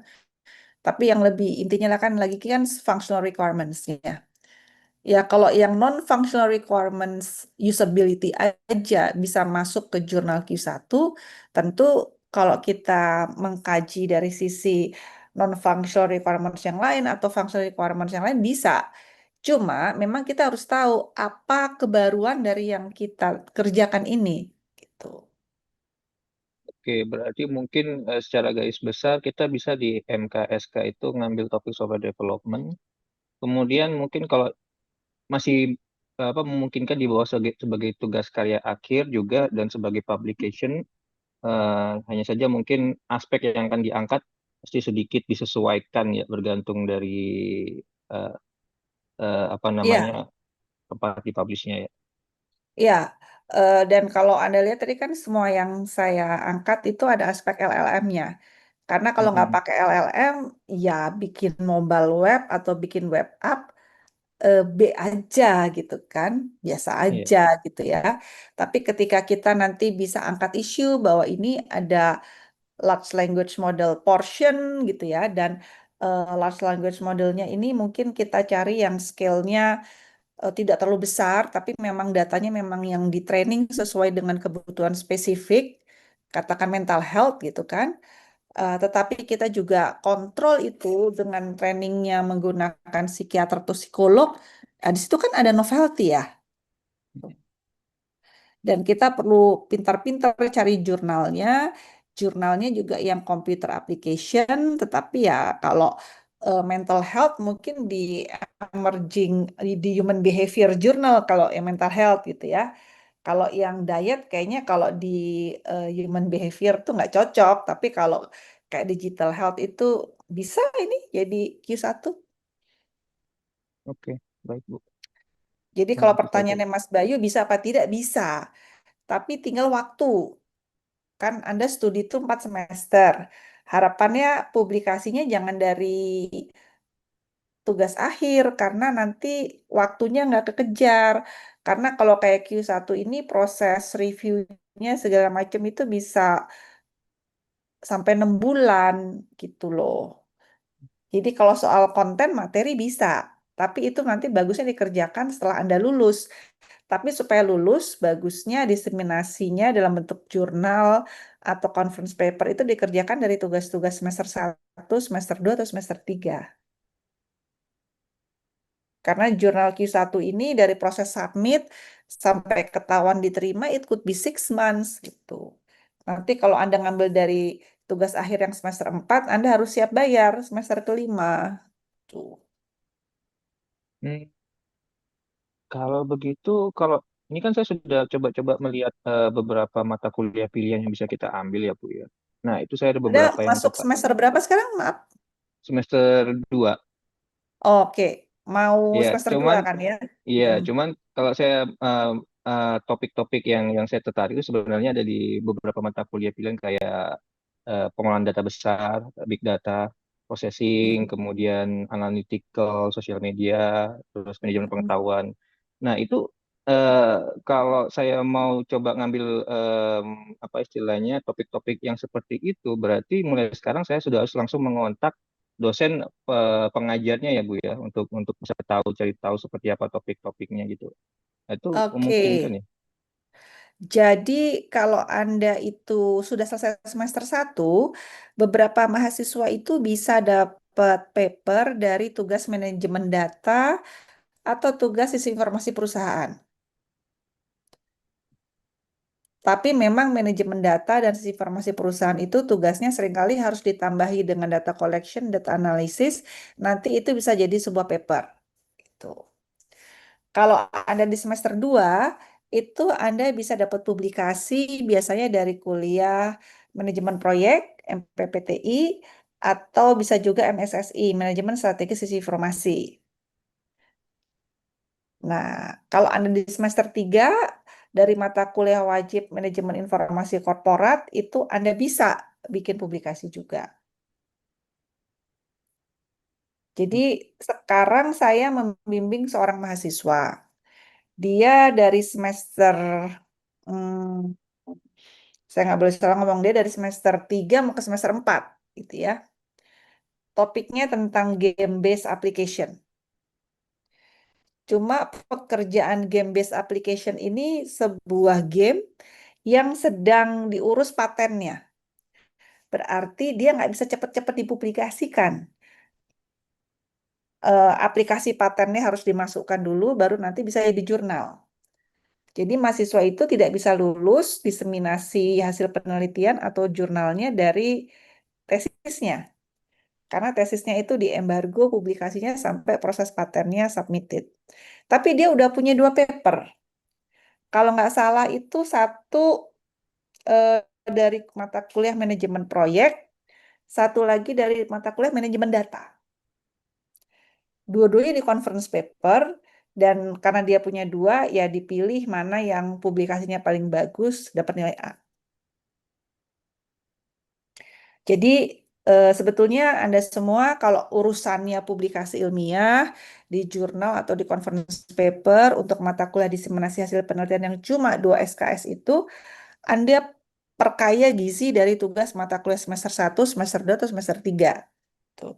Speaker 3: Tapi yang lebih intinya kan lagi kan functional requirements-nya. Ya, kalau yang non-functional requirements usability aja bisa masuk ke jurnal Q1, tentu kalau kita mengkaji dari sisi non-functional requirements yang lain atau functional requirements yang lain bisa. Cuma memang kita harus tahu apa kebaruan dari yang kita kerjakan ini. Gitu.
Speaker 4: Oke, berarti mungkin secara garis besar kita bisa di MKSK itu ngambil topik software development. Kemudian mungkin kalau masih memungkinkan di bawah sebagai tugas karya akhir juga dan sebagai publication, hanya saja mungkin aspek yang akan diangkat pasti sedikit disesuaikan ya bergantung dari eh, apa namanya
Speaker 3: Iya,
Speaker 4: tempat dipublishnya ya.
Speaker 3: iya. Dan kalau Anda lihat tadi kan semua yang saya angkat itu ada aspek LLM-nya. Karena kalau nggak
Speaker 4: Mm-mm.
Speaker 3: pakai LLM, ya bikin mobile web atau bikin web app B aja gitu kan, biasa
Speaker 4: Iya.
Speaker 3: aja gitu ya. Tapi ketika kita nanti bisa angkat isu bahwa ini ada large language model portion gitu ya, dan large language modelnya ini mungkin kita cari yang scale-nya tidak terlalu besar, tapi memang datanya memang yang di training sesuai dengan kebutuhan spesifik, katakan mental health gitu kan. Tetapi kita juga kontrol itu dengan trainingnya menggunakan psikiater atau psikolog. Di situ kan ada novelty ya. Dan kita perlu pintar-pintar cari jurnalnya. Jurnalnya juga yang computer application. Tetapi ya kalau mental health mungkin di emerging, di human behavior journal kalau yang mental health gitu ya. Kalau yang diet kayaknya kalau di human behavior tuh nggak cocok. Tapi kalau kayak digital health itu bisa ini jadi Q1.
Speaker 4: Oke, baik Bu.
Speaker 3: Jadi kalau
Speaker 4: Nanti saya coba.
Speaker 3: pertanyaannya Mas Bayu bisa apa tidak? Bisa. Tapi tinggal waktu. Kan Anda studi itu 4 semester. Harapannya publikasinya jangan dari tugas akhir karena nanti waktunya nggak kekejar. Karena kalau kayak Q1 ini proses reviewnya segala macam itu bisa sampai 6 bulan gitu loh. Jadi kalau soal konten materi bisa, tapi itu nanti bagusnya dikerjakan setelah Anda lulus. Tapi supaya lulus, bagusnya diseminasinya dalam bentuk jurnal atau conference paper itu dikerjakan dari tugas-tugas semester 1, semester 2, atau semester 3. Karena jurnal Q1 ini dari proses submit sampai ketahuan diterima, it could be 6 months gitu. Nanti kalau Anda ngambil dari tugas akhir yang semester 4, Anda harus siap bayar semester kelima. Tuh.
Speaker 4: Hmm, Kalau begitu, kalau ini kan saya sudah coba-coba melihat beberapa mata kuliah pilihan yang bisa kita ambil ya Bu ya. Nah, itu saya ada
Speaker 3: Anda
Speaker 4: beberapa yang
Speaker 3: masuk semester berapa sekarang? Maaf.
Speaker 4: semester 2.
Speaker 3: Oke, mau
Speaker 4: Ya,
Speaker 3: semester 2
Speaker 4: cuman
Speaker 3: kan ya?
Speaker 4: iya,
Speaker 3: Hmm.
Speaker 4: cuman kalau saya topik-topik yang saya tertarik itu sebenarnya ada di beberapa mata kuliah pilihan kayak pengolahan data besar, big data, processing,
Speaker 3: Hmm.
Speaker 4: kemudian analytical, sosial media, terus manajemen pengetahuan. Nah, itu eh, kalau saya mau coba ngambil apa istilahnya topik-topik yang seperti itu, berarti mulai sekarang saya sudah harus langsung mengontak dosen pengajarnya ya Bu ya untuk bisa cari tahu seperti apa topik-topiknya gitu. Nah, itu
Speaker 3: Oke,
Speaker 4: memungkinkan ya.
Speaker 3: jadi kalau Anda itu sudah selesai semester 1, beberapa mahasiswa itu bisa dapat paper dari tugas manajemen data atau tugas sisi informasi perusahaan. Tapi memang manajemen data dan sisi informasi perusahaan itu tugasnya seringkali harus ditambahi dengan data collection, data analysis. Nanti itu bisa jadi sebuah paper. Gitu. Kalau Anda di semester 2, itu Anda bisa dapat publikasi biasanya dari kuliah manajemen proyek, MPPTI, atau bisa juga MSSI, Manajemen Strategi Sisi Informasi. Nah, kalau Anda di semester 3, dari mata kuliah wajib manajemen informasi korporat, itu Anda bisa bikin publikasi juga. Jadi sekarang saya membimbing seorang mahasiswa. Dia dari semester, hmm, saya nggak boleh salah ngomong, dia dari semester 3 mau ke semester 4, gitu ya. Topiknya tentang game-based application. Cuma pekerjaan game-based application ini sebuah game yang sedang diurus patennya. Berarti dia nggak bisa cepat-cepat dipublikasikan. Aplikasi patennya harus dimasukkan dulu, baru nanti bisa jadi jurnal. Jadi mahasiswa itu tidak bisa lulus diseminasi hasil penelitian atau jurnalnya dari tesisnya. Karena tesisnya itu diembargo publikasinya sampai proses patennya submitted. Tapi dia udah punya 2 paper. Kalau nggak salah itu satu eh, dari mata kuliah manajemen proyek, satu lagi dari mata kuliah manajemen data. Dua-duanya di conference paper, dan karena dia punya 2, ya dipilih mana yang publikasinya paling bagus, dapat nilai A. Jadi Sebetulnya Anda semua kalau urusannya publikasi ilmiah di jurnal atau di conference paper untuk mata kuliah diseminasi hasil penelitian yang cuma 2 SKS itu, Anda perkaya gizi dari tugas mata kuliah semester 1, semester 2, atau semester 3. Tuh.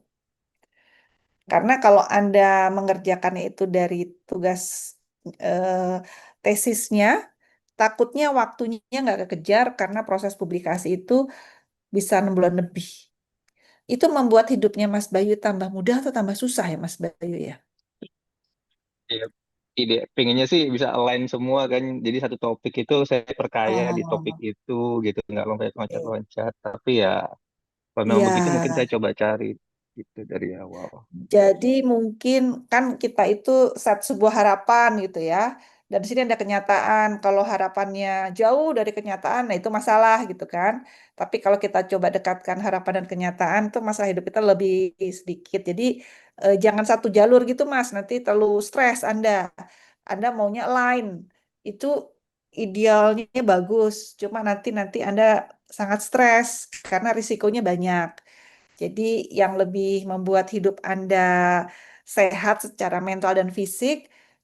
Speaker 3: Karena kalau Anda mengerjakannya itu dari tugas eh, tesisnya, takutnya waktunya nggak kekejar karena proses publikasi itu bisa 6 bulan lebih. Itu membuat hidupnya Mas Bayu tambah mudah atau tambah susah ya Mas Bayu ya?
Speaker 4: Iya. Ide pengennya sih bisa align semua kan. Jadi satu topik itu saya perkaya di topik
Speaker 3: Oh,
Speaker 4: itu gitu, nggak
Speaker 3: oke.
Speaker 4: loncat-loncat. Tapi ya kalau memang
Speaker 3: Iya,
Speaker 4: begitu mungkin saya coba cari gitu dari awal.
Speaker 3: jadi mungkin kan kita itu set sebuah harapan gitu ya. Dan di sini ada kenyataan. Kalau harapannya jauh dari kenyataan, nah itu masalah gitu kan. Tapi kalau kita coba dekatkan harapan dan kenyataan, tuh masalah hidup kita lebih sedikit. Jadi jangan satu jalur gitu Mas, nanti terlalu stres Anda. Anda maunya line. Itu idealnya bagus. Cuma nanti nanti Anda sangat stres karena risikonya banyak. Jadi yang lebih membuat hidup Anda sehat secara mental dan fisik,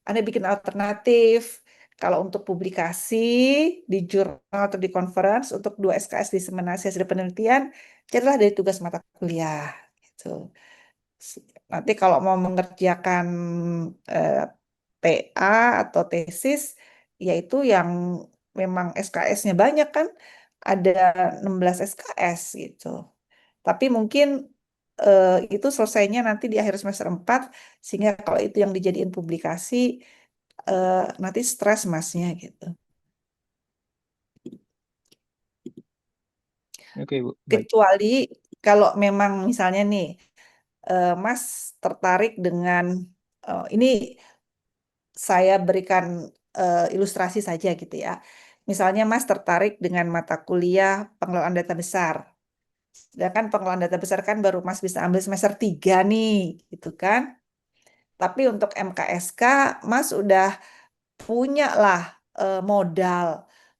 Speaker 3: Anda bikin alternatif. Kalau untuk publikasi di jurnal atau di conference, untuk 2 SKS diseminasi hasil penelitian, carilah dari tugas mata kuliah. Gitu. Nanti kalau mau mengerjakan eh, TA atau tesis, yaitu yang memang SKS-nya banyak kan, ada 16 SKS gitu. Tapi mungkin itu selesainya nanti di akhir semester 4, sehingga kalau itu yang dijadiin publikasi, nanti stres masnya gitu.
Speaker 4: Oke, Bu. Baik.
Speaker 3: Kecuali kalau memang misalnya nih, Mas tertarik dengan, ini saya berikan ilustrasi saja gitu ya. Misalnya Mas tertarik dengan mata kuliah pengelolaan data besar. Sedangkan pengelolaan data besar kan baru Mas bisa ambil semester 3 nih, gitu kan. Tapi untuk MKSK, Mas udah punya lah modal.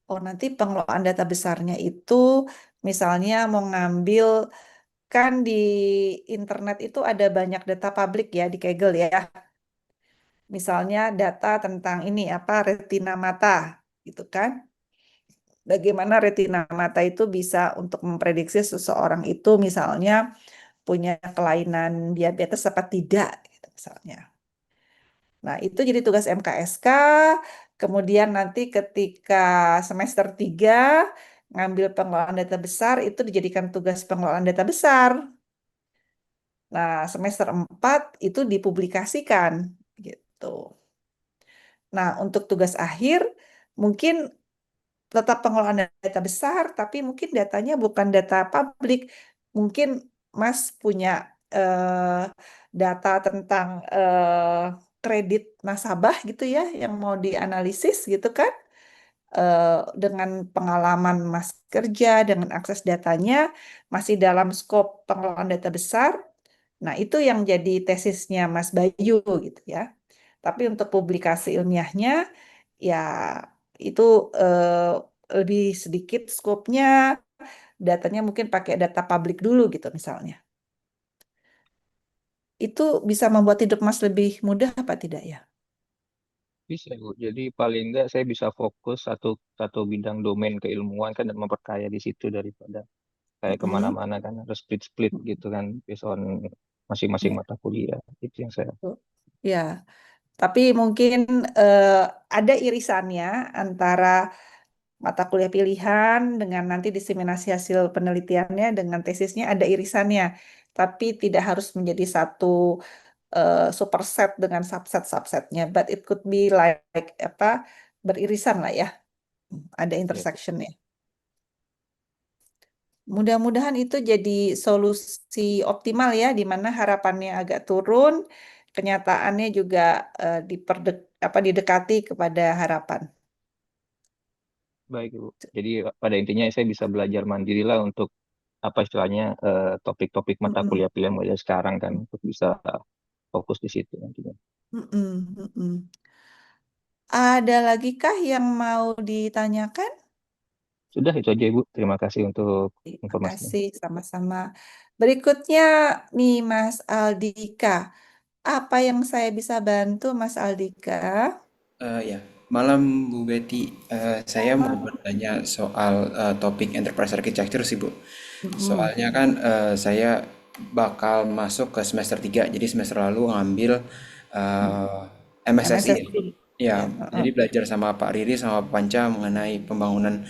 Speaker 3: Oh, nanti pengelolaan data besarnya itu misalnya mau ngambil, kan di internet itu ada banyak data publik ya di Kaggle ya. Misalnya data tentang ini apa retina mata gitu kan. Bagaimana retina mata itu bisa untuk memprediksi seseorang itu misalnya punya kelainan diabetes apa tidak gitu misalnya. Nah, itu jadi tugas MKSK. Kemudian nanti ketika semester 3 ngambil pengelolaan data besar, itu dijadikan tugas pengelolaan data besar. Nah, semester 4 itu dipublikasikan gitu. Nah, untuk tugas akhir mungkin tetap pengelolaan data besar, tapi mungkin datanya bukan data publik. Mungkin Mas punya eh, data tentang kredit nasabah gitu ya, yang mau dianalisis gitu kan. Dengan pengalaman Mas kerja, dengan akses datanya, masih dalam skop pengelolaan data besar. Nah, itu yang jadi tesisnya Mas Bayu gitu ya. Tapi untuk publikasi ilmiahnya, ya itu lebih sedikit skopnya, datanya mungkin pakai data publik dulu gitu misalnya. Itu bisa membuat hidup Mas lebih mudah apa tidak ya?
Speaker 4: Bisa, Bu. Jadi paling enggak saya bisa fokus satu satu bidang domain keilmuan kan dan memperkaya di situ daripada kayak
Speaker 3: Mm-mm.
Speaker 4: kemana-mana kan harus split-split gitu kan based on masing-masing
Speaker 3: Ya,
Speaker 4: mata kuliah. Itu yang saya.
Speaker 3: ya. Tapi mungkin eh, ada irisannya antara mata kuliah pilihan dengan nanti diseminasi hasil penelitiannya dengan tesisnya ada irisannya. Tapi tidak harus menjadi satu superset dengan subset-subsetnya. But it could be like apa beririsan lah ya. Ada
Speaker 4: Ya, Bu.
Speaker 3: intersectionnya. Mudah-mudahan itu jadi solusi optimal ya, di mana harapannya agak turun, kenyataannya juga didekati kepada harapan.
Speaker 4: Baik, Bu. Jadi pada intinya saya bisa belajar mandiri lah untuk apa istilahnya topik-topik mata
Speaker 3: Mm-mm.
Speaker 4: kuliah pilihan mulai sekarang kan untuk bisa fokus di situ nantinya.
Speaker 3: Mm-mm. Mm-mm. Ada lagi kah yang mau ditanyakan?
Speaker 4: Sudah itu aja Ibu. Terima kasih untuk
Speaker 3: Terima
Speaker 4: informasinya.
Speaker 3: kasih, sama-sama. Berikutnya nih Mas Aldika. Apa yang saya bisa bantu Mas Aldika?
Speaker 6: Ya, malam Bu Betty. Saya mau bertanya soal topik enterprise architecture sih Bu.
Speaker 3: Mm-mm.
Speaker 6: Soalnya kan saya bakal masuk ke semester 3, jadi semester lalu ngambil eh, MSSI.
Speaker 3: MSSI.
Speaker 6: Ya,
Speaker 3: Ya,
Speaker 6: jadi belajar sama Pak Riri sama Pak Panca mengenai pembangunan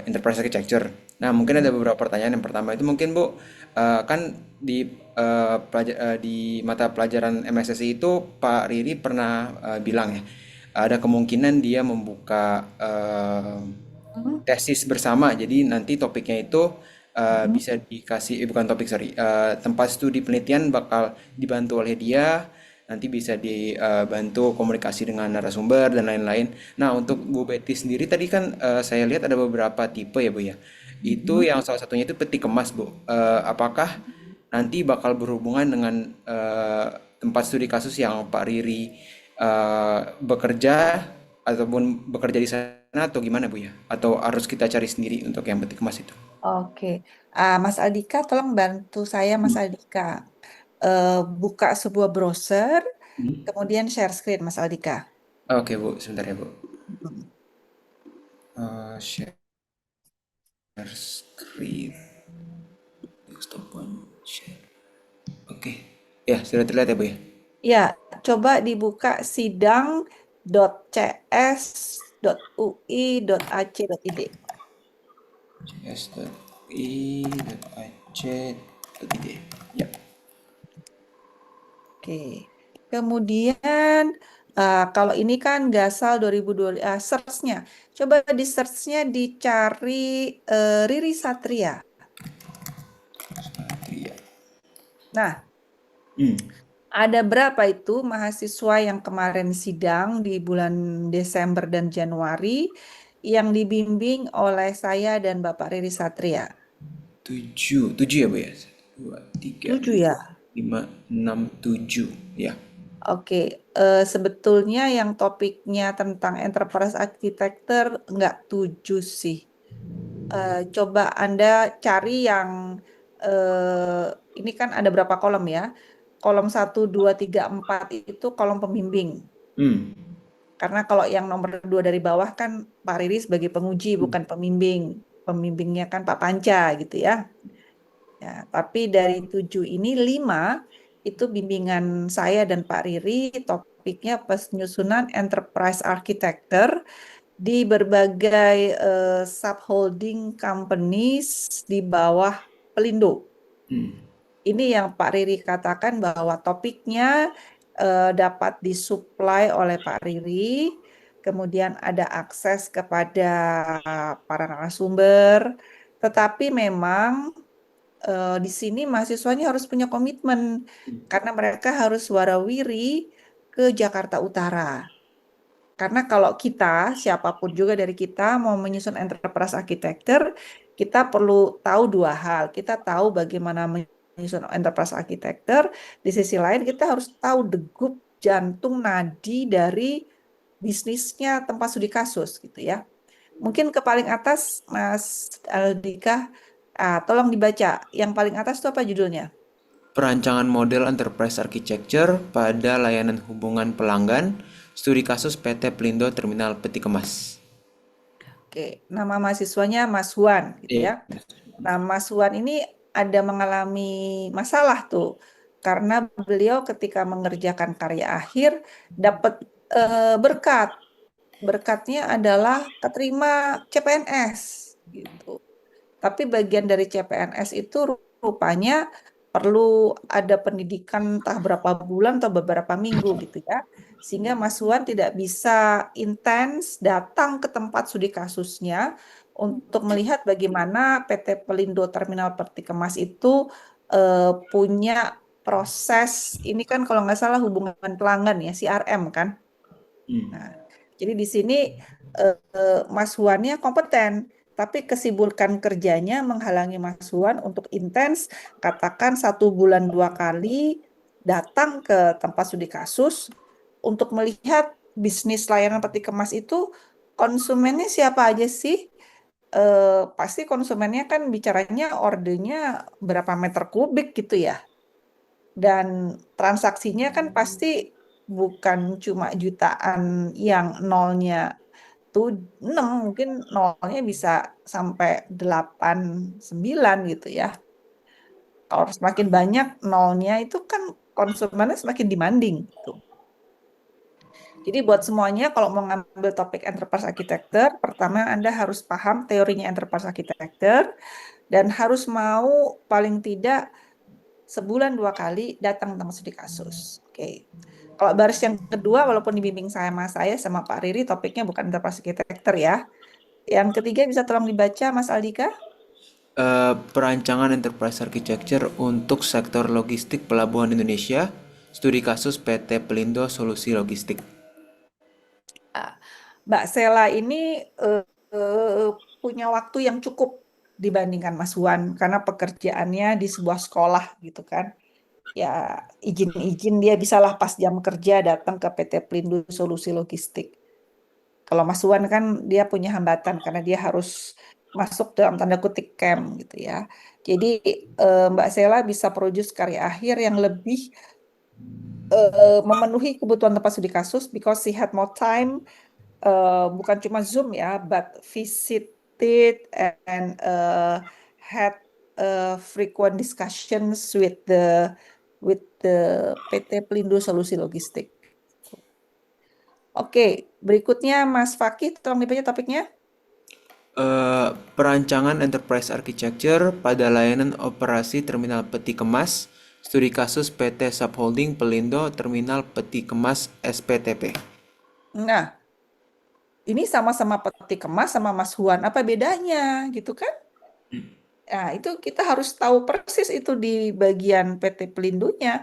Speaker 6: enterprise architecture. Nah, mungkin ada beberapa pertanyaan. Yang pertama itu mungkin Bu, kan di mata pelajaran MSSI itu Pak Riri pernah bilang ya, ada kemungkinan dia membuka
Speaker 3: Mm.
Speaker 6: tesis bersama. Jadi nanti topiknya itu
Speaker 3: Mm.
Speaker 6: bisa dikasih, bukan topik, sorry, tempat studi penelitian bakal dibantu oleh dia. Nanti bisa dibantu komunikasi dengan narasumber dan lain-lain. Nah, untuk Bu Betty sendiri tadi kan saya lihat ada beberapa tipe ya Bu ya. Itu
Speaker 3: Mm.
Speaker 6: yang salah satunya itu peti kemas Bu. Apakah nanti bakal berhubungan dengan tempat studi kasus yang Pak Riri bekerja ataupun bekerja di sana atau gimana Bu ya? Atau harus kita cari sendiri untuk yang peti kemas itu?
Speaker 3: Oke. Mas Aldika, tolong bantu saya Mas Aldika. Buka sebuah browser, kemudian share screen Mas Aldika.
Speaker 6: Oke Bu, sebentar ya Bu.
Speaker 3: Mm.
Speaker 6: Share screen. Desktop one, share. Oke. Ya, sudah terlihat ya Bu ya?
Speaker 3: Ya, coba dibuka sidang.cs.ui.ac.id.
Speaker 6: cs.i.ac.id. Ya.
Speaker 3: Oke. Kemudian kalau ini kan Gasal 2020 search-nya. Coba di search-nya dicari Riri Satria.
Speaker 6: Satria.
Speaker 3: Nah,
Speaker 6: Hmm.
Speaker 3: ada berapa itu mahasiswa yang kemarin sidang di bulan Desember dan Januari yang dibimbing oleh saya dan Bapak Riri Satria?
Speaker 6: 7 ya Bu ya? 2, 3,
Speaker 3: 7 ya?
Speaker 6: 5, 6, 7 ya.
Speaker 3: Oke, sebetulnya yang topiknya tentang enterprise architecture nggak 7 sih. Coba Anda cari yang ini kan ada berapa kolom ya? Kolom 1, 2, 3, 4 itu kolom pembimbing.
Speaker 6: Hmm.
Speaker 3: Karena kalau yang nomor 2 dari bawah kan Pak Riri sebagai penguji bukan pembimbing. Pembimbingnya kan Pak Panca gitu ya. Ya, tapi dari 7 ini 5 itu bimbingan saya dan Pak Riri, topiknya penyusunan enterprise architecture di berbagai subholding companies di bawah Pelindo. Ini yang Pak Riri katakan bahwa topiknya dapat disuplai oleh Pak Riri, kemudian ada akses kepada para narasumber, tetapi memang di sini mahasiswanya harus punya komitmen karena mereka harus warawiri ke Jakarta Utara. Karena kalau kita, siapapun juga dari kita mau menyusun enterprise architecture, kita perlu tahu dua hal. Kita tahu bagaimana menyusun enterprise architecture, di sisi lain kita harus tahu degup jantung nadi dari bisnisnya tempat studi kasus gitu ya. Mungkin ke paling atas, Mas Aldika, tolong dibaca. Yang paling atas itu apa judulnya?
Speaker 6: Perancangan model enterprise architecture pada layanan hubungan pelanggan, studi kasus PT Pelindo Terminal Peti Kemas.
Speaker 3: Oke, nama mahasiswanya Mas Huan gitu ya. Nah, Mas Huan ini ada mengalami masalah tuh karena beliau ketika mengerjakan karya akhir dapat berkat. Berkatnya adalah keterima CPNS gitu. Tapi bagian dari CPNS itu rupanya perlu ada pendidikan entah berapa bulan atau beberapa minggu gitu ya. Sehingga Mas Wan tidak bisa intens datang ke tempat studi kasusnya untuk melihat bagaimana PT Pelindo Terminal Peti Kemas itu punya proses, ini kan kalau nggak salah hubungan pelanggan ya, CRM kan. Nah, jadi di sini Mas Huannya kompeten, tapi kesibukan kerjanya menghalangi Mas Huan untuk intens, katakan 1 bulan 2 kali datang ke tempat studi kasus untuk melihat bisnis layanan peti kemas itu konsumennya siapa aja sih, pasti konsumennya kan bicaranya ordernya berapa meter kubik gitu ya. Dan transaksinya kan pasti bukan cuma jutaan yang nolnya tuh 6, mungkin nolnya bisa sampai 8, 9 gitu ya. Kalau semakin banyak nolnya itu kan konsumennya semakin demanding gitu. Jadi buat semuanya kalau mau ngambil topik enterprise architecture, pertama Anda harus paham teorinya enterprise architecture dan harus mau paling tidak sebulan 2 kali datang tempat studi kasus. Oke. Kalau baris yang kedua, walaupun dibimbing saya sama Pak Riri, topiknya bukan enterprise architecture ya. Yang ketiga bisa tolong dibaca, Mas Aldika.
Speaker 6: Perancangan enterprise architecture untuk sektor logistik pelabuhan Indonesia, studi kasus PT Pelindo Solusi Logistik.
Speaker 3: Mbak Sela ini punya waktu yang cukup dibandingkan Mas Wan karena pekerjaannya di sebuah sekolah gitu kan. Ya izin-izin dia bisalah pas jam kerja datang ke PT Pelindo Solusi Logistik. Kalau Mas Wan kan dia punya hambatan karena dia harus masuk dalam tanda kutip camp gitu ya. Jadi Mbak Sela bisa produce karya akhir yang lebih memenuhi kebutuhan tempat studi kasus because she had more time, bukan cuma Zoom ya, but visited and had frequent discussions with the PT Pelindo Solusi Logistik. Oke, berikutnya Mas Fakih, tolong dibaca topiknya.
Speaker 6: Perancangan enterprise architecture pada layanan operasi terminal peti kemas, studi kasus PT Subholding Pelindo Terminal Peti Kemas SPTP.
Speaker 3: Nah, ini sama-sama peti kemas sama Mas Huan, apa bedanya gitu kan? Nah, itu kita harus tahu persis itu di bagian PT Pelindonya.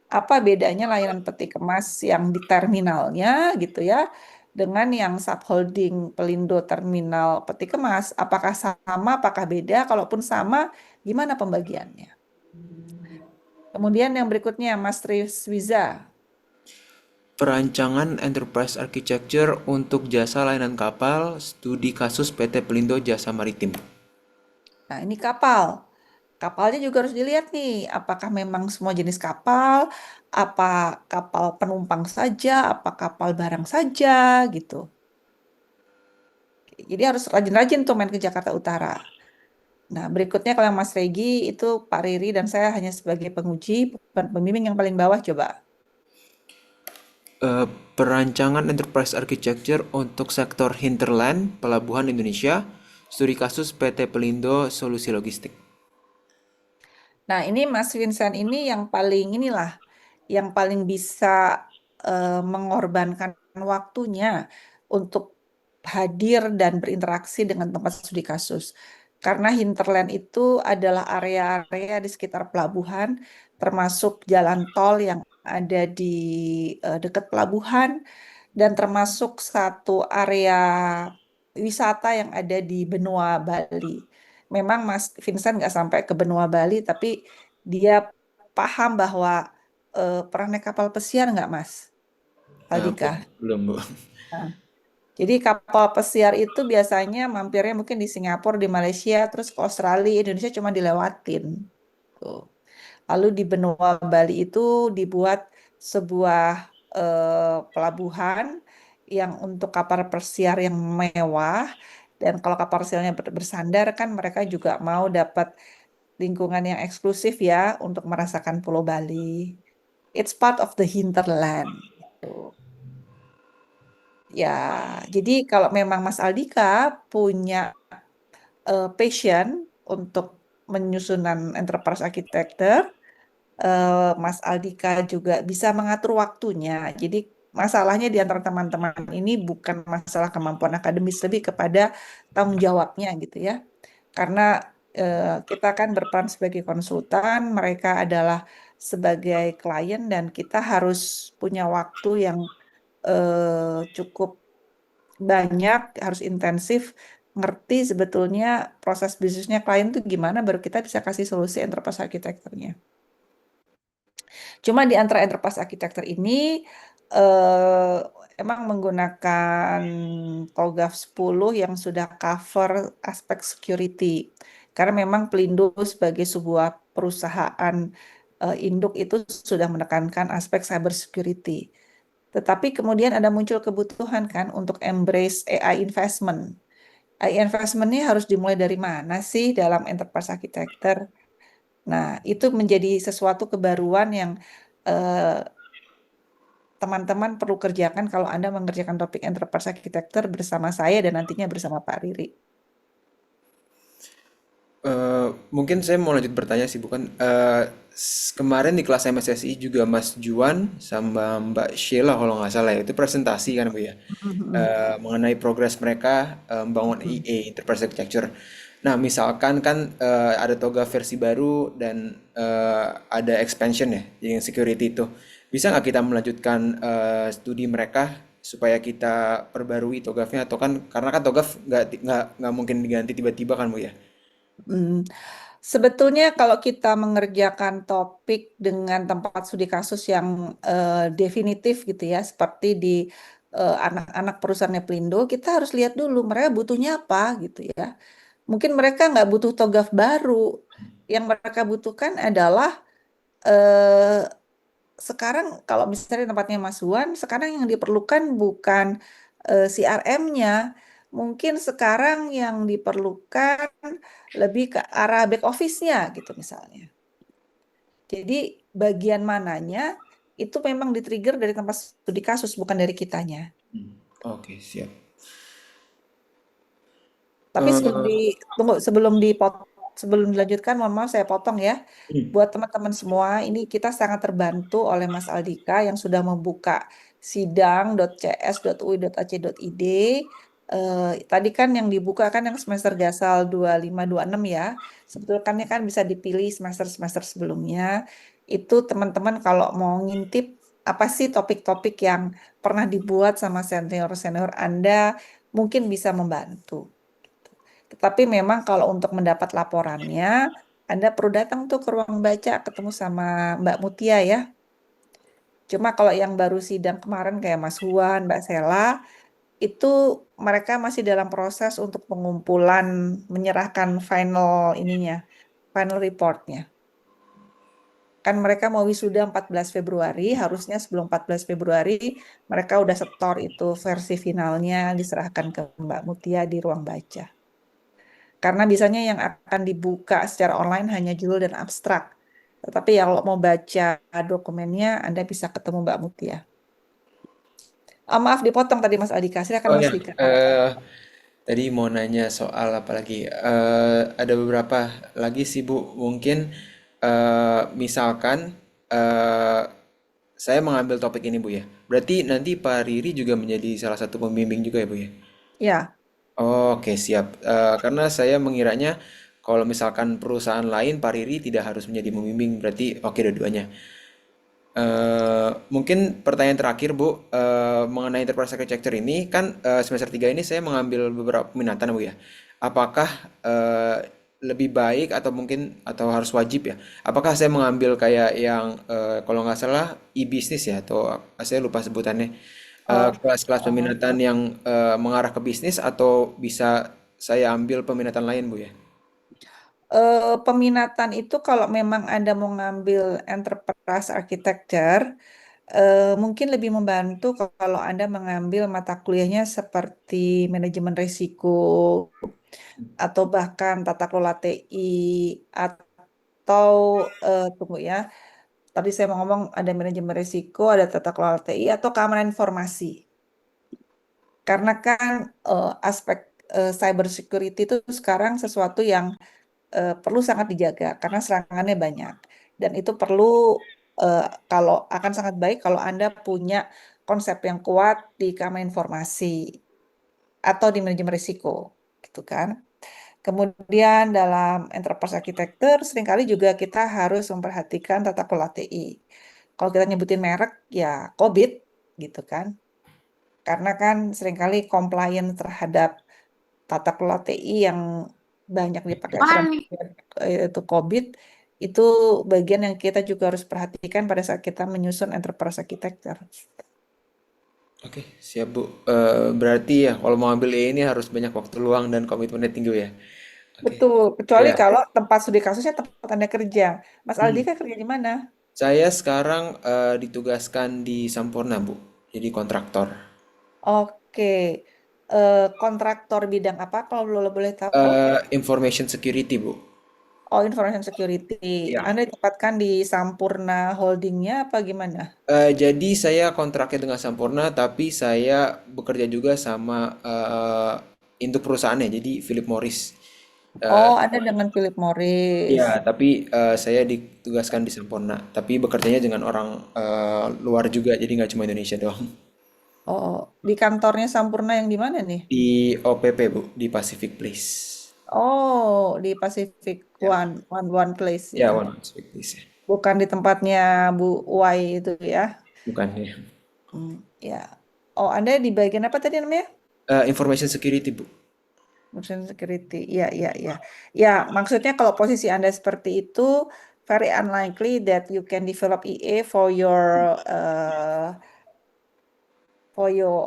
Speaker 3: Apa bedanya layanan peti kemas yang di terminalnya gitu ya dengan yang subholding Pelindo Terminal Peti Kemas? Apakah sama, apakah beda? Kalaupun sama, gimana pembagiannya? Kemudian yang berikutnya, Mas Triswiza.
Speaker 6: Perancangan enterprise architecture untuk jasa layanan kapal, studi kasus PT Pelindo Jasa Maritim.
Speaker 3: Nah, ini kapal. Kapalnya juga harus dilihat nih, apakah memang semua jenis kapal, apa kapal penumpang saja, apa kapal barang saja, gitu. Jadi harus rajin-rajin tuh main ke Jakarta Utara. Nah, berikutnya kalau yang Mas Regi itu Pak Riri dan saya hanya sebagai penguji, pembimbing yang paling bawah coba.
Speaker 6: Perancangan enterprise architecture untuk sektor hinterland pelabuhan Indonesia, studi kasus PT Pelindo Solusi Logistik.
Speaker 3: Nah, ini Mas Vincent ini yang paling bisa mengorbankan waktunya untuk hadir dan berinteraksi dengan tempat studi kasus. Karena hinterland itu adalah area-area di sekitar pelabuhan, termasuk jalan tol yang ada di dekat pelabuhan, dan termasuk satu area wisata yang ada di benua Bali. Memang Mas Vincent nggak sampai ke benua Bali, tapi dia paham bahwa pernah naik kapal pesiar nggak Mas Aldika?
Speaker 6: Belum, Bu.
Speaker 3: Nah, jadi kapal pesiar itu biasanya mampirnya mungkin di Singapura, di Malaysia, terus ke Australia, Indonesia cuma dilewatin. Tuh. Lalu di benua Bali itu dibuat sebuah pelabuhan yang untuk kapal pesiar yang mewah. Dan kalau kapal pesiarnya bersandar kan mereka juga mau dapat lingkungan yang eksklusif ya untuk merasakan Pulau Bali. It's part of the hinterland. Gitu. Ya, jadi kalau memang Mas Aldika punya passion untuk menyusunan enterprise architecture, Mas Aldika juga bisa mengatur waktunya. Jadi masalahnya di antara teman-teman ini bukan masalah kemampuan akademis, lebih kepada tanggung jawabnya gitu ya. Karena kita kan berperan sebagai konsultan, mereka adalah sebagai klien dan kita harus punya waktu yang cukup banyak, harus intensif, ngerti sebetulnya proses bisnisnya klien itu gimana, baru kita bisa kasih solusi enterprise architecture-nya. Cuma di antara enterprise architecture ini, emang menggunakan TOGAF 10 yang sudah cover aspek security. Karena memang Pelindo sebagai sebuah perusahaan induk itu sudah menekankan aspek cyber security. Tetapi kemudian ada muncul kebutuhan kan untuk embrace AI investment. AI investment-nya harus dimulai dari mana sih dalam enterprise architecture? Nah, itu menjadi sesuatu kebaruan yang eh, teman-teman perlu kerjakan kalau Anda mengerjakan topik enterprise architecture bersama saya dan nantinya bersama Pak Riri.
Speaker 6: Mungkin saya mau lanjut bertanya sih, bukan kemarin di kelas MSSI juga Mas Juan sama Mbak Sheila kalau nggak salah ya itu presentasi kan Bu ya. Mengenai progres mereka membangun EA Enterprise Architecture. Nah, misalkan kan ada Toga versi baru dan ada expansion ya, jadi yang security itu. Bisa nggak kita melanjutkan studi mereka supaya kita perbarui TOGAF-nya atau kan karena kan TOGAF nggak mungkin diganti tiba-tiba kan Bu ya?
Speaker 3: Hmm, Sebetulnya kalau kita mengerjakan topik dengan tempat studi kasus yang definitif gitu ya, seperti di anak-anak perusahaannya Pelindo, kita harus lihat dulu mereka butuhnya apa gitu ya. Mungkin mereka nggak butuh TOGAF baru. Yang mereka butuhkan adalah eh, sekarang kalau misalnya tempatnya Mas Wan, sekarang yang diperlukan bukan CRM-nya. Mungkin sekarang yang diperlukan lebih ke arah back office-nya gitu misalnya. Jadi bagian mananya itu memang di-trigger dari tempat studi kasus, bukan dari kitanya.
Speaker 6: Oke, siap.
Speaker 3: Tapi sebelum dilanjutkan, mohon maaf saya potong ya. Buat teman-teman semua, ini kita sangat terbantu oleh Mas Aldika yang sudah membuka sidang.cs.ui.ac.id. Tadi kan yang dibuka kan yang semester gasal 2526 ya. Sebetulnya kan bisa dipilih semester-semester sebelumnya. Itu teman-teman kalau mau ngintip apa sih topik-topik yang pernah dibuat sama senior-senior Anda, mungkin bisa membantu. Tetapi memang kalau untuk mendapat laporannya, Anda perlu datang tuh ke ruang baca, ketemu sama Mbak Mutia ya. Cuma kalau yang baru sidang kemarin kayak Mas Huan, Mbak Sela, itu mereka masih dalam proses untuk pengumpulan, menyerahkan final reportnya. Kan mereka mau wisuda 14 Februari, harusnya sebelum 14 Februari mereka udah setor itu versi finalnya diserahkan ke Mbak Mutia di ruang baca. Karena biasanya yang akan dibuka secara online hanya judul dan abstrak. Tetapi kalau mau baca dokumennya, Anda bisa ketemu Mbak Mutia. Maaf dipotong tadi Mas Adika, silakan
Speaker 6: Oh
Speaker 3: Mas
Speaker 6: ya,
Speaker 3: Dika.
Speaker 6: tadi mau nanya soal apa lagi? Ada beberapa lagi sih Bu. Mungkin misalkan eh, saya mengambil topik ini Bu ya. Berarti nanti Pak Riri juga menjadi salah satu pembimbing juga ya Bu ya?
Speaker 3: Ya,
Speaker 6: Oke, siap. Karena saya mengiranya kalau misalkan perusahaan lain Pak Riri tidak harus menjadi pembimbing, berarti oke dua-duanya. Mungkin pertanyaan terakhir Bu, mengenai enterprise architecture ini kan semester 3 ini saya mengambil beberapa peminatan Bu ya. Apakah lebih baik atau mungkin atau harus wajib ya? Apakah saya mengambil kayak yang kalau nggak salah e-business ya atau saya lupa sebutannya. Kelas-kelas peminatan yang mengarah ke bisnis atau bisa saya ambil peminatan lain Bu ya?
Speaker 3: peminatan itu kalau memang Anda mau ngambil enterprise architecture, mungkin lebih membantu kalau Anda mengambil mata kuliahnya seperti manajemen risiko atau bahkan tata kelola TI atau tunggu ya. Tadi saya mau ngomong ada manajemen risiko, ada tata kelola TI atau keamanan informasi. Karena kan aspek cyber security itu sekarang sesuatu yang perlu sangat dijaga karena serangannya banyak. Dan itu perlu eh, kalau akan sangat baik kalau Anda punya konsep yang kuat di keamanan informasi atau di manajemen risiko, gitu kan. Kemudian dalam enterprise architecture seringkali juga kita harus memperhatikan tata kelola TI. Kalau kita nyebutin merek ya COBIT gitu kan. Karena kan seringkali compliant terhadap tata kelola TI yang banyak dipakai itu COBIT itu bagian yang kita juga harus perhatikan pada saat kita menyusun enterprise architecture.
Speaker 6: Oke, siap Bu. Berarti ya kalau mau ambil ini harus banyak waktu luang dan komitmennya tinggi ya. Oke.
Speaker 3: Betul, kecuali
Speaker 6: Ya.
Speaker 3: kalau tempat studi kasusnya tempat Anda kerja. Mas
Speaker 6: Hmm.
Speaker 3: Aldika kerja di mana?
Speaker 6: Saya sekarang ditugaskan di Sampurna, Bu. Jadi kontraktor.
Speaker 3: Oke, kontraktor bidang apa kalau boleh tahu?
Speaker 6: Information security, Bu.
Speaker 3: Oh, information security.
Speaker 6: Ya.
Speaker 3: Anda ditempatkan di Sampurna Holdingnya apa gimana?
Speaker 6: Jadi saya kontraknya dengan Sampurna, tapi saya bekerja juga sama induk perusahaannya, jadi Philip Morris.
Speaker 3: Oh, Anda dengan Philip Morris.
Speaker 6: Ya, tapi saya ditugaskan di Sampurna, tapi bekerjanya dengan orang luar juga, jadi nggak cuma Indonesia doang.
Speaker 3: Oh, di kantornya Sampurna yang di mana nih?
Speaker 6: Di OPP, Bu, di Pacific Place.
Speaker 3: Oh, di Pacific
Speaker 6: Ya,
Speaker 3: One Place
Speaker 6: ya,
Speaker 3: ya.
Speaker 6: One Pacific Place ya.
Speaker 3: Bukan di tempatnya Bu Wai itu ya.
Speaker 6: Bukan ya.
Speaker 3: Ya. Oh, Anda di bagian apa tadi namanya?
Speaker 6: Information security, Bu.
Speaker 3: Information security. Ya, ya, ya. Ya, maksudnya kalau posisi Anda seperti itu, very unlikely that you can develop EA for your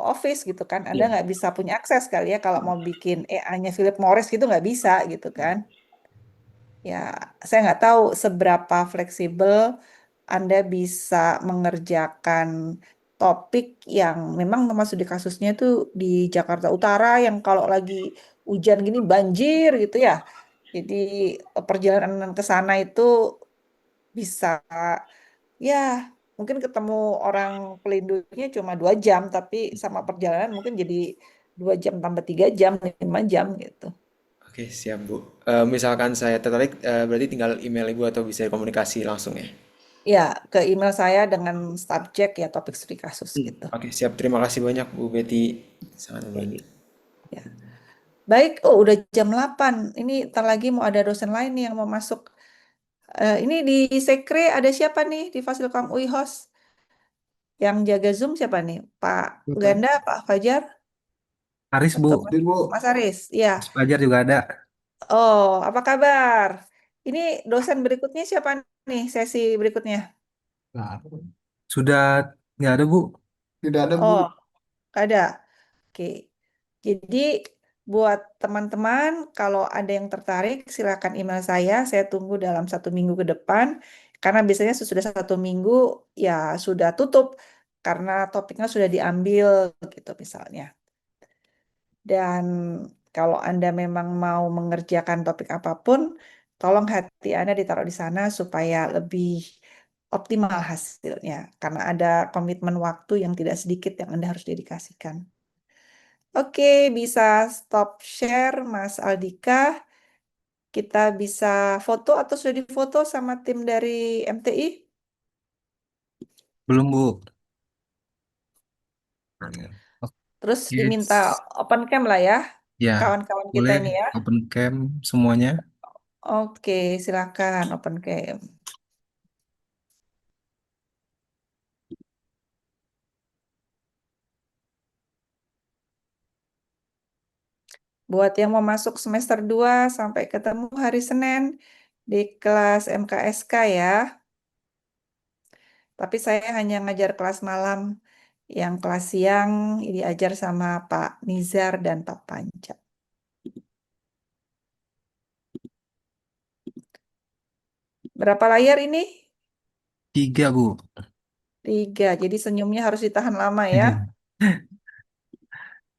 Speaker 3: office gitu kan. Anda
Speaker 6: Iya.
Speaker 3: nggak bisa punya akses kali ya kalau mau bikin EA-nya Philip Morris gitu nggak bisa gitu kan. Ya, saya nggak tahu seberapa fleksibel Anda bisa mengerjakan topik yang memang tempat studi kasusnya itu di Jakarta Utara yang kalau lagi hujan gini banjir gitu ya. Jadi perjalanan ke sana itu bisa ya mungkin ketemu orang pelindungnya cuma 2 jam, tapi sama perjalanan mungkin jadi 2 jam tambah 3 jam, 5 jam gitu.
Speaker 6: Oke, siap, Bu. Misalkan saya tertarik, berarti tinggal email Ibu atau bisa komunikasi langsung ya.
Speaker 3: Ya, ke email saya dengan subjek ya topik studi kasus gitu.
Speaker 6: Oke, siap. Terima kasih banyak, Bu Betty. Sangat membantu.
Speaker 3: Ya. Baik, oh udah jam 8. Ini ntar lagi mau ada dosen lain nih yang mau masuk. Ini di Sekre ada siapa nih di Fasilkom UI host? Yang jaga Zoom siapa nih? Pak Ganda, Pak Fajar,
Speaker 1: Aris
Speaker 3: atau
Speaker 1: Bu,
Speaker 3: Mas Aris? Ya.
Speaker 1: Mas Fajar juga ada.
Speaker 3: Oh, apa kabar? Ini dosen berikutnya siapa nih sesi berikutnya?
Speaker 1: Nah, sudah nggak ada Bu.
Speaker 7: Tidak ada, Bu.
Speaker 3: Oh, nggak ada. Oke. Jadi buat teman-teman kalau ada yang tertarik silakan email saya. Saya tunggu dalam 1 minggu ke depan. Karena biasanya sesudah 1 minggu ya sudah tutup karena topiknya sudah diambil gitu misalnya. Dan kalau Anda memang mau mengerjakan topik apapun, tolong hati Anda ditaruh di sana supaya lebih optimal hasilnya. Karena ada komitmen waktu yang tidak sedikit yang Anda harus dedikasikan. Oke, bisa stop share Mas Aldika. Kita bisa foto atau sudah difoto sama tim dari MTI?
Speaker 1: Belum Bu.
Speaker 3: Terus
Speaker 1: Oke,
Speaker 3: diminta open cam lah ya,
Speaker 1: ya
Speaker 3: kawan-kawan kita
Speaker 1: boleh
Speaker 3: ini ya.
Speaker 1: open cam semuanya.
Speaker 3: Oke, silakan open cam. Buat yang mau masuk semester 2 sampai ketemu hari Senin di kelas MKSK ya. Tapi saya hanya ngajar kelas malam. Yang kelas siang diajar sama Pak Nizar dan Pak Panca. Berapa layar ini?
Speaker 1: 3 Bu.
Speaker 3: 3. Jadi senyumnya harus ditahan lama ya.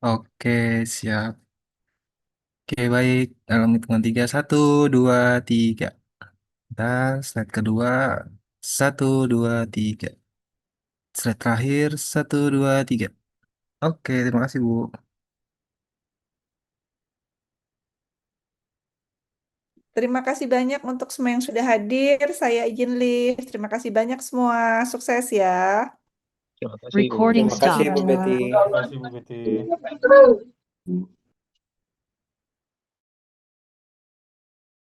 Speaker 1: Oke, siap. Oke, baik. Dalam hitungan 3, 1, 2, 3. Dan slide kedua, 1, 2, 3. Slide terakhir, 1, 2, 3. Oke, terima kasih Bu.
Speaker 3: Terima kasih banyak untuk semua yang sudah hadir. Saya izin leave. Terima kasih banyak semua. Sukses ya.
Speaker 4: Terima kasih, Bu.
Speaker 5: Recording
Speaker 2: Terima kasih,
Speaker 5: stop.
Speaker 2: Bu Betty.
Speaker 7: Terima kasih, Bu Betty.